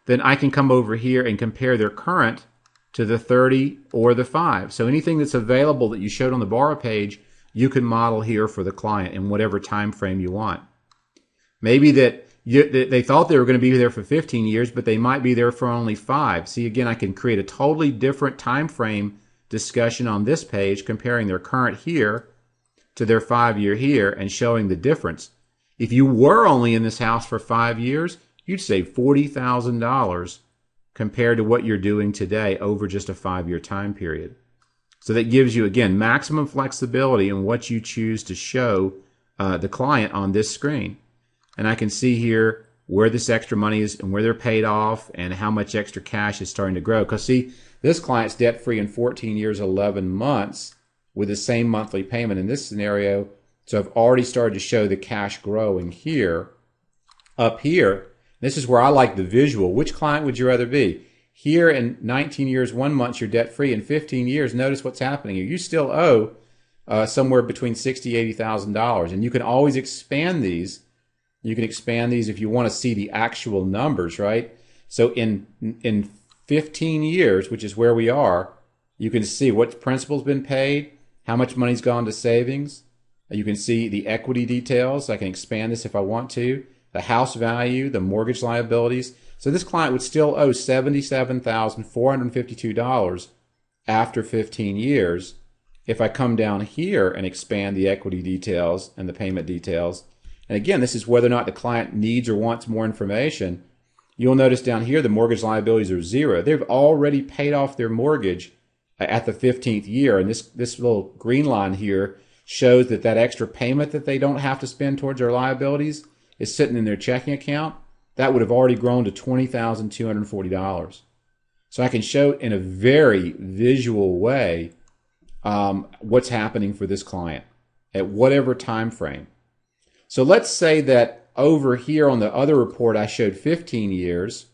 then I can come over here and compare their current to the 30 or the 5. So anything that's available that you showed on the borrow page, you can model here for the client in whatever time frame you want. Maybe that they thought they were going to be there for 15 years, but they might be there for only 5. See, again, I can create a totally different time frame discussion on this page, comparing their current here to their 5-year here and showing the difference. If you were only in this house for 5 years, you'd save $40,000 compared to what you're doing today over just a 5-year time period. So that gives you, again, maximum flexibility in what you choose to show the client on this screen. And I can see here where this extra money is and where they're paid off and how much extra cash is starting to grow. Because see, this client's debt-free in 14 years, 11 months with the same monthly payment in this scenario. So I've already started to show the cash growing here. Up here, this is where I like the visual. Which client would you rather be? Here in 19 years, 1 month, you're debt-free. In 15 years, notice what's happening here. You still owe somewhere between $60,000 and $80,000. And you can always expand these. You can expand these if you want to see the actual numbers, right? So in 15 years, which is where we are, you can see what principal's been paid, how much money's gone to savings. You can see the equity details. I can expand this if I want to. The house value, the mortgage liabilities. So this client would still owe $77,452 after 15 years. If I come down here and expand the equity details and the payment details, and again, this is whether or not the client needs or wants more information, you'll notice down here the mortgage liabilities are 0. They've already paid off their mortgage at the 15th year, and this little green line here shows that extra payment that they don't have to spend towards their liabilities is sitting in their checking account. That would have already grown to $20,240. So I can show in a very visual way what's happening for this client at whatever time frame. So let's say that over here on the other report I showed 15 years,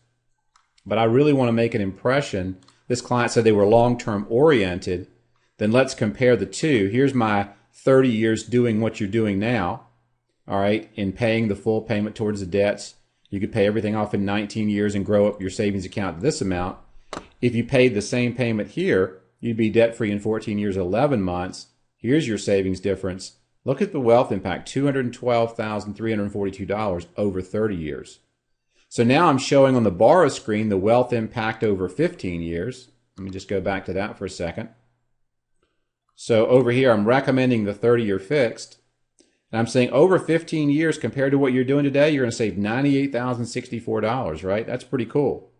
but I really want to make an impression. This client said they were long-term oriented. Then let's compare the two. Here's my 30 years doing what you're doing now, all right, in paying the full payment towards the debts. You could pay everything off in 19 years and grow up your savings account to this amount. If you paid the same payment here, you'd be debt-free in 14 years, 11 months. Here's your savings difference. Look at the wealth impact, $212,342 over 30 years. So now I'm showing on the borrow screen the wealth impact over 15 years. Let me just go back to that for a second. So over here, I'm recommending the 30-year fixed. And I'm saying over 15 years compared to what you're doing today, you're going to save $98,064, right? That's pretty cool.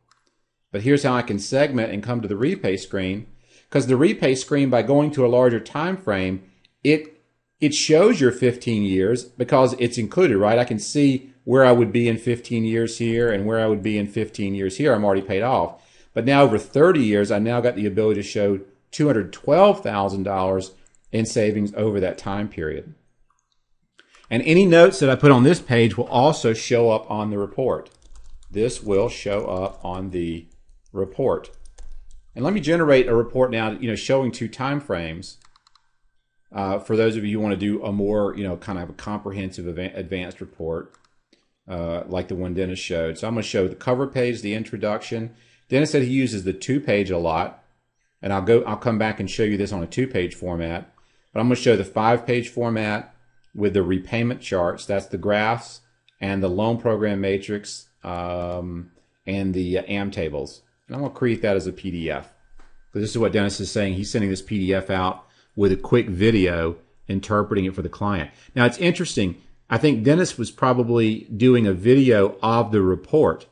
But here's how I can segment and come to the repay screen. Because the repay screen, by going to a larger time frame, it shows your 15 years because it's included, right? I can see where I would be in 15 years here and where I would be in 15 years here. I'm already paid off. But now over 30 years, I now got the ability to show $212,000 in savings over that time period. And any notes that I put on this page will also show up on the report. This will show up on the report. And let me generate a report now, showing 2 time frames. For those of you who want to do a more, kind of a comprehensive advanced report, like the one Dennis showed. So I'm going to show the cover page, the introduction. Dennis said he uses the 2-page a lot, and I'll come back and show you this on a 2-page format. But I'm going to show the 5-page format with the repayment charts. That's the graphs and the loan program matrix and the AM tables. And I'm going to create that as a PDF. Because this is what Dennis is saying. He's sending this PDF out with a quick video interpreting it for the client. Now it's interesting. I think Dennis was probably doing a video of the report.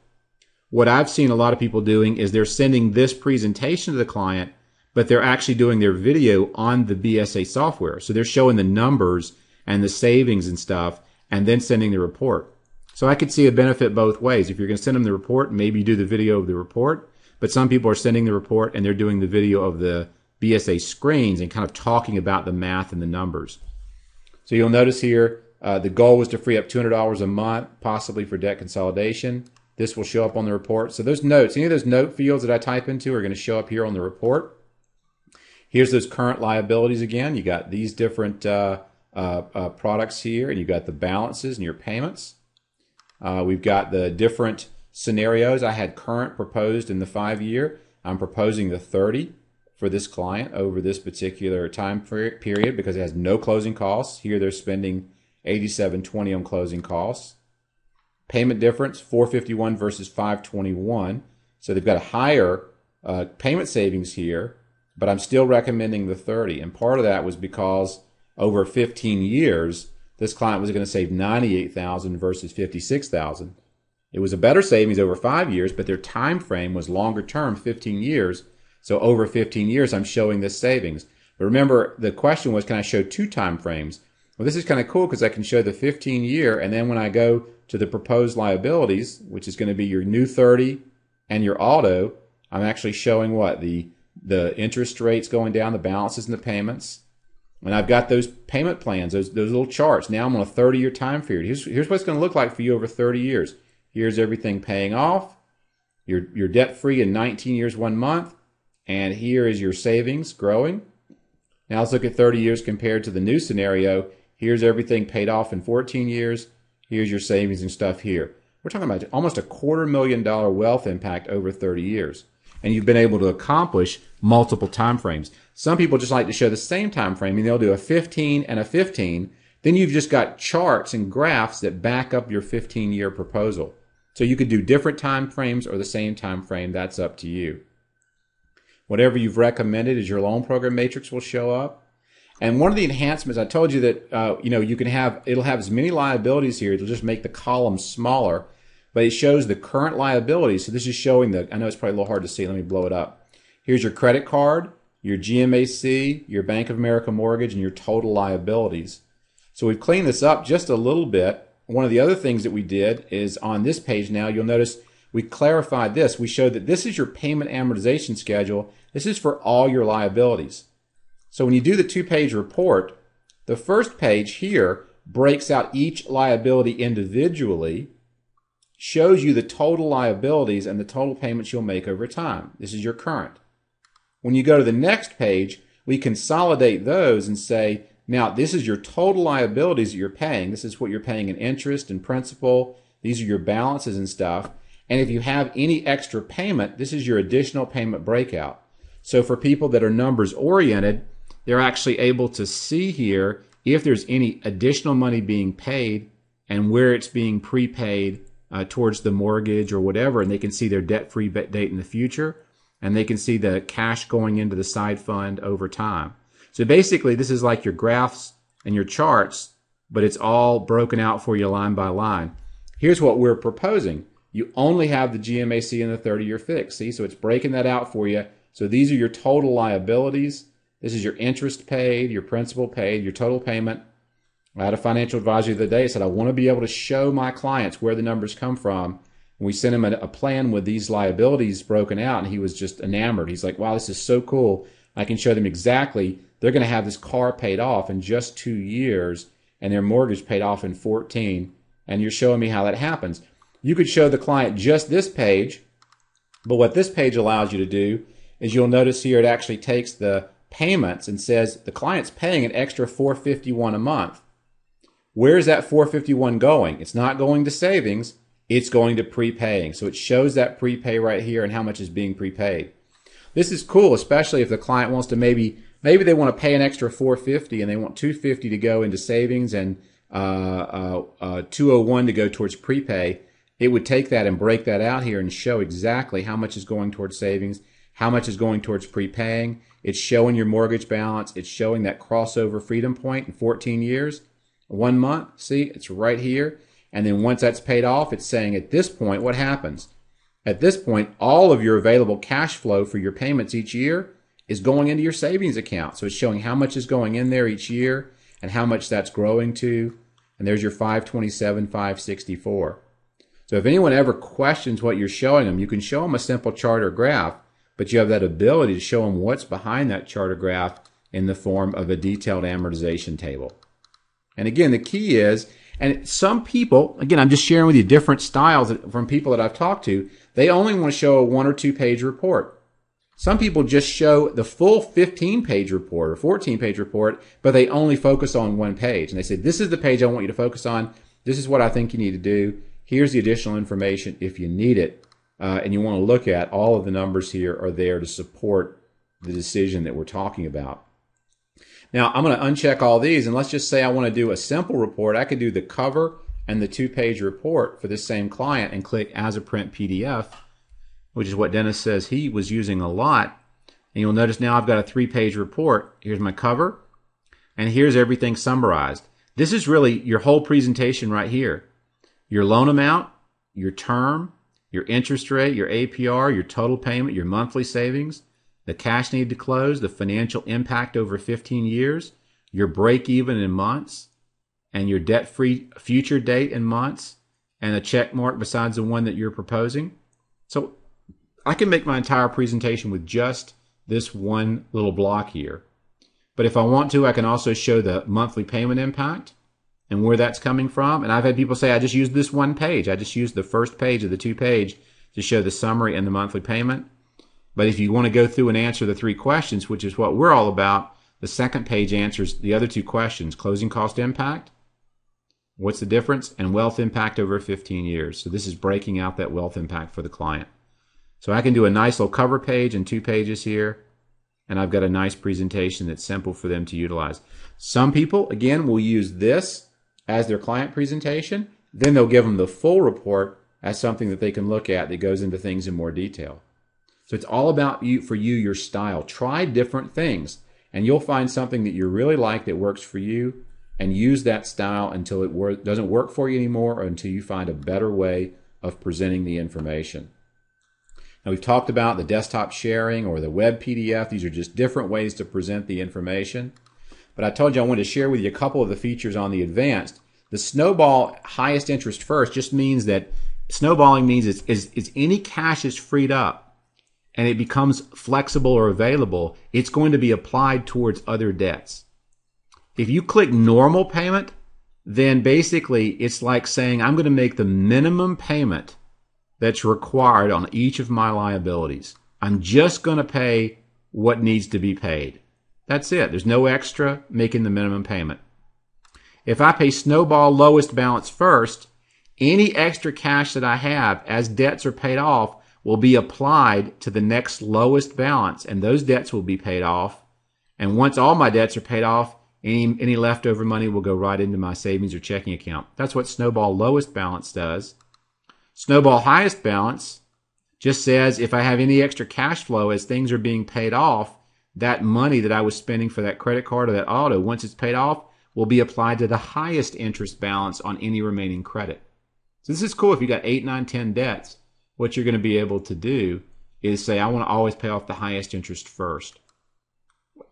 What I've seen a lot of people doing is they're sending this presentation to the client, but they're actually doing their video on the BSA software. So they're showing the numbers and the savings and stuff, and then sending the report. So I could see a benefit both ways. If you're going to send them the report, maybe you do the video of the report, but some people are sending the report and they're doing the video of the BSA screens and kind of talking about the math and the numbers. So you'll notice here, the goal was to free up $200 a month, possibly for debt consolidation. This will show up on the report. So those notes, any of those note fields that I type into are going to show up here on the report. Here's those current liabilities again. You got these different products here, and you got the balances and your payments. We've got the different scenarios. I had current proposed in the 5-year. I'm proposing the 30 for this client over this particular time period because it has no closing costs. Here they're spending $87.20 on closing costs. Payment difference, $451 versus $521. So they've got a higher payment savings here, but I'm still recommending the 30. And part of that was because over 15 years, this client was going to save $98,000 versus $56,000. It was a better savings over 5 years, but their time frame was longer term, 15 years. So over 15 years, I'm showing this savings. But remember, the question was, can I show 2 time frames? Well, this is kind of cool because I can show the 15-year, and then when I go to the proposed liabilities, which is going to be your new 30 and your auto, I'm actually showing what? The interest rates going down, the balances and the payments. And I've got those payment plans, those little charts. Now I'm on a 30-year time period. Here's what it's going to look like for you over 30 years. Here's everything paying off. You're debt-free in 19 years, 1 month. And here is your savings growing. Now let's look at 30 years compared to the new scenario. Here's everything paid off in 14 years. Here's your savings and stuff here. We're talking about almost a $250,000 wealth impact over 30 years. And you've been able to accomplish multiple time frames. Some people just like to show the same time frame, and they'll do a 15 and a 15. Then you've just got charts and graphs that back up your 15-year proposal. So you could do different time frames or the same time frame. That's up to you. Whatever you've recommended is your loan program matrix will show up. And one of the enhancements, I told you that you can have, it'll have as many liabilities here. It'll just make the columns smaller, but it shows the current liabilities. So this is showing I know it's probably a little hard to see. Let me blow it up. Here's your credit card, your GMAC, your Bank of America mortgage, and your total liabilities. So we've cleaned this up just a little bit. One of the other things that we did is on this page now, you'll notice we clarified this. We showed that this is your payment amortization schedule. This is for all your liabilities. So when you do the 2-page report, the first page here breaks out each liability individually, shows you the total liabilities and the total payments you'll make over time. This is your current. When you go to the next page, we consolidate those and say, now this is your total liabilities that you're paying. This is what you're paying in interest and principal. These are your balances and stuff. And if you have any extra payment, this is your additional payment breakout. So for people that are numbers oriented, they're actually able to see here if there's any additional money being paid and where it's being prepaid towards the mortgage or whatever, and they can see their debt-free date in the future, and they can see the cash going into the side fund over time. So basically, this is like your graphs and your charts, but it's all broken out for you line by line. Here's what we're proposing. You only have the GMAC and the 30-year fix. See, so it's breaking that out for you. So these are your total liabilities. This is your interest paid, your principal paid, your total payment. I had a financial advisor the other day said, I want to be able to show my clients where the numbers come from. And we sent him a plan with these liabilities broken out, and he was just enamored. He's like, wow, this is so cool. I can show them exactly. They're going to have this car paid off in just 2 years and their mortgage paid off in 14. And you're showing me how that happens. You could show the client just this page, but what this page allows you to do is you'll notice here it actually takes the payments and says the client's paying an extra $451 a month. Where's that $451 going? It's not going to savings. It's going to prepaying. So it shows that prepay right here and how much is being prepaid. This is cool, especially if the client wants to maybe they want to pay an extra $450 and they want $250 to go into savings and $201 to go towards prepay. It would take that and break that out here and show exactly how much is going towards savings, how much is going towards prepaying. It's showing your mortgage balance. It's showing that crossover freedom point in 14 years, 1 month. See, it's right here. And then once that's paid off, it's saying at this point, what happens? At this point, all of your available cash flow for your payments each year is going into your savings account. So it's showing how much is going in there each year and how much that's growing to. And there's your 527, 564. So if anyone ever questions what you're showing them, you can show them a simple chart or graph, but you have that ability to show them what's behind that chart or graph in the form of a detailed amortization table. And again, the key is, and some people, again, I'm just sharing with you different styles from people that I've talked to, they only want to show a 1 or 2 page report. Some people just show the full 15-page report or 14-page report, but they only focus on 1 page. And they say, this is the page I want you to focus on. This is what I think you need to do. Here's the additional information if you need it. And you want to look at all of the numbers here are there to support the decision that we're talking about. Now, I'm going to uncheck all these, and let's just say I want to do a simple report. I could do the cover and the 2-page report for this same client and click as a print PDF, which is what Dennis says he was using a lot. And you'll notice now I've got a 3-page report. Here's my cover, and here's everything summarized. This is really your whole presentation right here. Your loan amount, your term, your interest rate, your APR, your total payment, your monthly savings, the cash need to close, the financial impact over 15 years, your break even in months, and your debt-free future date in months, and a check mark besides the one that you're proposing. So I can make my entire presentation with just this one little block here. But if I want to, I can also show the monthly payment impact and where that's coming from. And I've had people say, I just used this 1 page. I just used the first page of the 2-page to show the summary and the monthly payment. But if you want to go through and answer the 3 questions, which is what we're all about, the second page answers the other 2 questions: closing cost impact, what's the difference, and wealth impact over 15 years. So this is breaking out that wealth impact for the client. So I can do a nice little cover page and 2 pages here, and I've got a nice presentation that's simple for them to utilize. Some people, again, will use this as their client presentation. Then they'll give them the full report as something that they can look at that goes into things in more detail. So it's all about your style. Try different things, and you'll find something that you really like that works for you, and use that style until it doesn't work for you anymore, or until you find a better way of presenting the information. Now, we've talked about the desktop sharing or the web PDF. These are just different ways to present the information. But I told you I wanted to share with you a couple of the features on the advanced. The snowball highest interest first just means that snowballing means is any cash is freed up and it becomes flexible or available, it's going to be applied towards other debts. If you click normal payment, then basically it's like saying I'm going to make the minimum payment that's required on each of my liabilities. I'm just going to pay what needs to be paid. That's it. There's no extra making the minimum payment. If I pay snowball lowest balance first, any extra cash that I have as debts are paid off will be applied to the next lowest balance, and those debts will be paid off. And once all my debts are paid off, any leftover money will go right into my savings or checking account. That's what snowball lowest balance does. Snowball highest balance just says if I have any extra cash flow as things are being paid off, that money that I was spending for that credit card or that auto, once it's paid off, will be applied to the highest interest balance on any remaining credit. So this is cool. If you got 8, 9, 10 debts, what you're going to be able to do is say, I want to always pay off the highest interest first.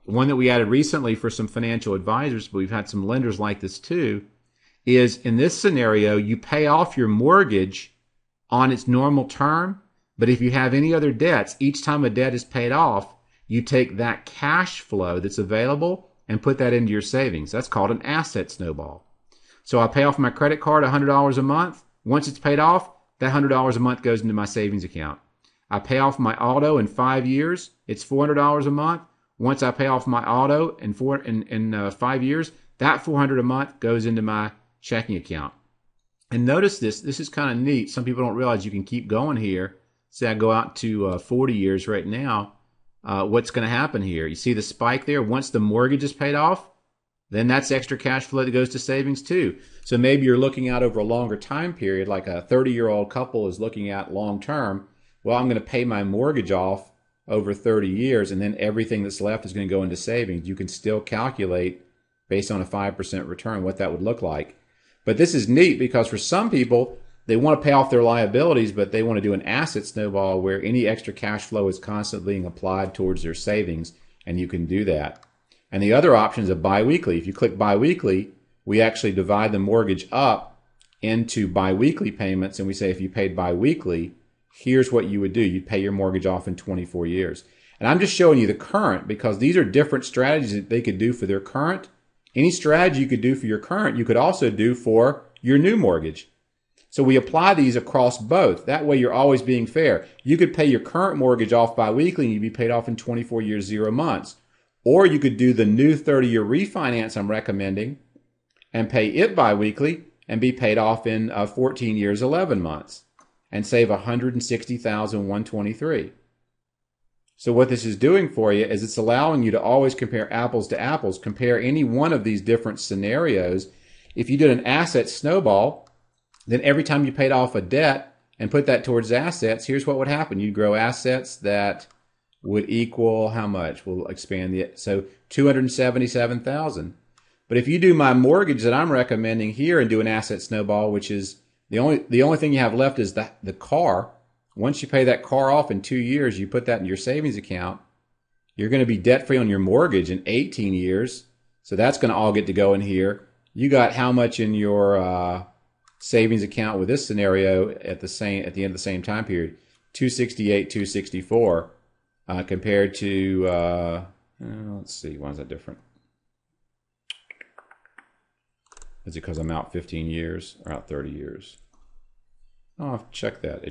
one that we added recently for some financial advisors, but we've had some lenders like this too, is in this scenario, you pay off your mortgage on its normal term, but if you have any other debts, each time a debt is paid off, you take that cash flow that's available and put that into your savings. That's called an asset snowball. So I pay off my credit card $100 a month. Once it's paid off, that $100 a month goes into my savings account. I pay off my auto in 5 years. It's $400 a month. Once I pay off my auto in 5 years, that $400 a month goes into my checking account. And notice this is kind of neat. Some people don't realize you can keep going here. Say I go out to 40 years right now. What's going to happen here? You see the spike there? Once the mortgage is paid off, then that's extra cash flow that goes to savings too. So maybe you're looking out over a longer time period, like a 30-year-old couple is looking at long term. Well, I'm going to pay my mortgage off over 30 years, and then everything that's left is going to go into savings. You can still calculate based on a 5% return what that would look like. But this is neat because for some people, they want to pay off their liabilities, but they want to do an asset snowball where any extra cash flow is constantly being applied towards their savings, and you can do that. And the other option is a biweekly. If you click biweekly, we actually divide the mortgage up into biweekly payments, and we say if you paid biweekly, here's what you would do. You'd pay your mortgage off in 24 years. And I'm just showing you the current because these are different strategies that they could do for their current. Any strategy you could do for your current, you could also do for your new mortgage. So we apply these across both. That way you're always being fair. You could pay your current mortgage off biweekly and you'd be paid off in 24 years, 0 months. Or you could do the new 30-year refinance I'm recommending and pay it biweekly and be paid off in 14 years, 11 months and save $160,123. So what this is doing for you is it's allowing you to always compare apples to apples, compare any one of these different scenarios. If you did an asset snowball, then every time you paid off a debt and put that towards assets, here's what would happen. You'd grow assets that would equal how much? We'll expand the, so $277,000. But if you do my mortgage that I'm recommending here and do an asset snowball, which is the only thing you have left is the car. Once you pay that car off in 2 years, you put that in your savings account. You're going to be debt free on your mortgage in 18 years. So that's going to all get to go in here. You got how much in your savings account with this scenario at the end of the same time period? 268, 264 compared to let's see, why is that different? Is it because I'm out 15 years or out 30 years? Oh, check that.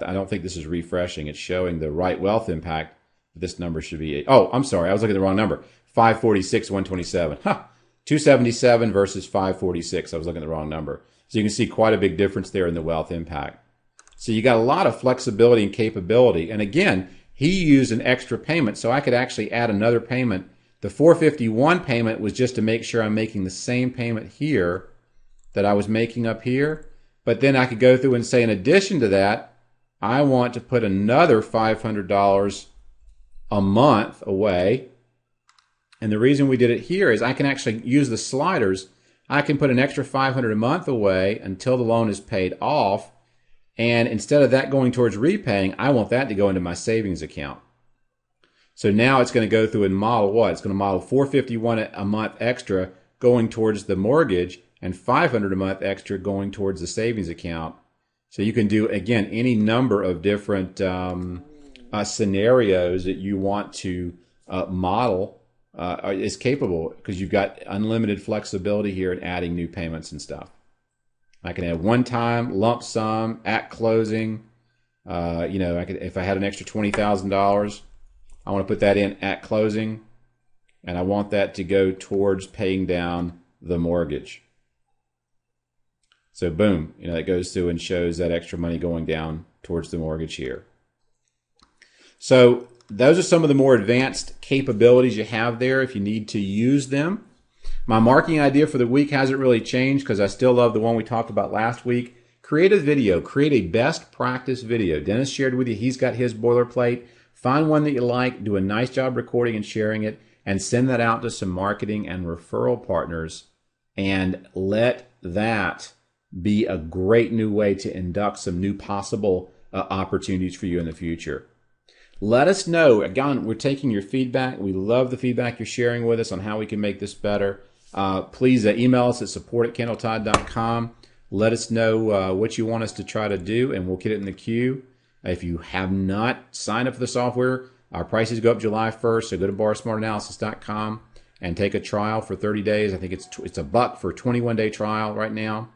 I don't think this is refreshing. It's showing the right wealth impact. This number should be oh, I'm sorry. I was looking at the wrong number. 546, 127. 277 versus 546. I was looking at the wrong number. So you can see quite a big difference there in the wealth impact. So you got a lot of flexibility and capability. And again, he used an extra payment, so I could actually add another payment. The 451 payment was just to make sure I'm making the same payment here that I was making up here. But then I could go through and say, in addition to that, I want to put another $500 a month away. And the reason we did it here is I can actually use the sliders. I can put an extra $500 a month away until the loan is paid off. And instead of that going towards repaying, I want that to go into my savings account. So now it's going to go through and model what? It's going to model $451 a month extra going towards the mortgage and $500 a month extra going towards the savings account. So you can do, again, any number of different scenarios that you want to model is capable because you've got unlimited flexibility here in adding new payments and stuff. I can add one-time, lump sum, at closing. I could, if I had an extra $20,000, I want to put that in at closing, and I want that to go towards paying down the mortgage. So boom, it goes through and shows that extra money going down towards the mortgage here. So those are some of the more advanced capabilities you have there if you need to use them. My marketing idea for the week hasn't really changed because I still love the one we talked about last week. Create a video. Create a best practice video. Dennis shared with you. He's got his boilerplate. Find one that you like. Do a nice job recording and sharing it. And send that out to some marketing and referral partners. And let that be a great new way to induct some new possible opportunities for you in the future. Let us know. Again, we're taking your feedback. We love the feedback you're sharing with us on how we can make this better. Please email us at support@kendalltodd.com. Let us know what you want us to try to do, and we'll get it in the queue. If you have not signed up for the software, our prices go up July 1st, so go to barsmartanalysis.com and take a trial for 30 days. I think it's $1 for a 21-day trial right now.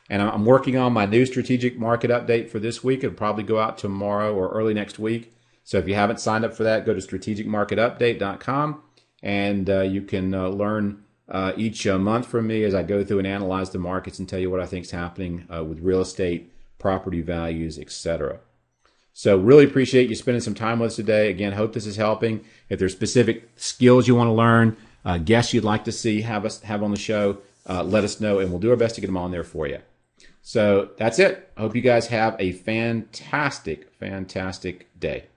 And I'm working on my new strategic market update for this week. It'll probably go out tomorrow or early next week. So if you haven't signed up for that, go to strategicmarketupdate.com, and you can learn each month from me as I go through and analyze the markets and tell you what I think is happening with real estate, property values, etc. So really appreciate you spending some time with us today. Again, hope this is helping. If there's specific skills you want to learn, guests you'd like to see have on the show, let us know, and we'll do our best to get them on there for you. So that's it. I hope you guys have a fantastic, fantastic day.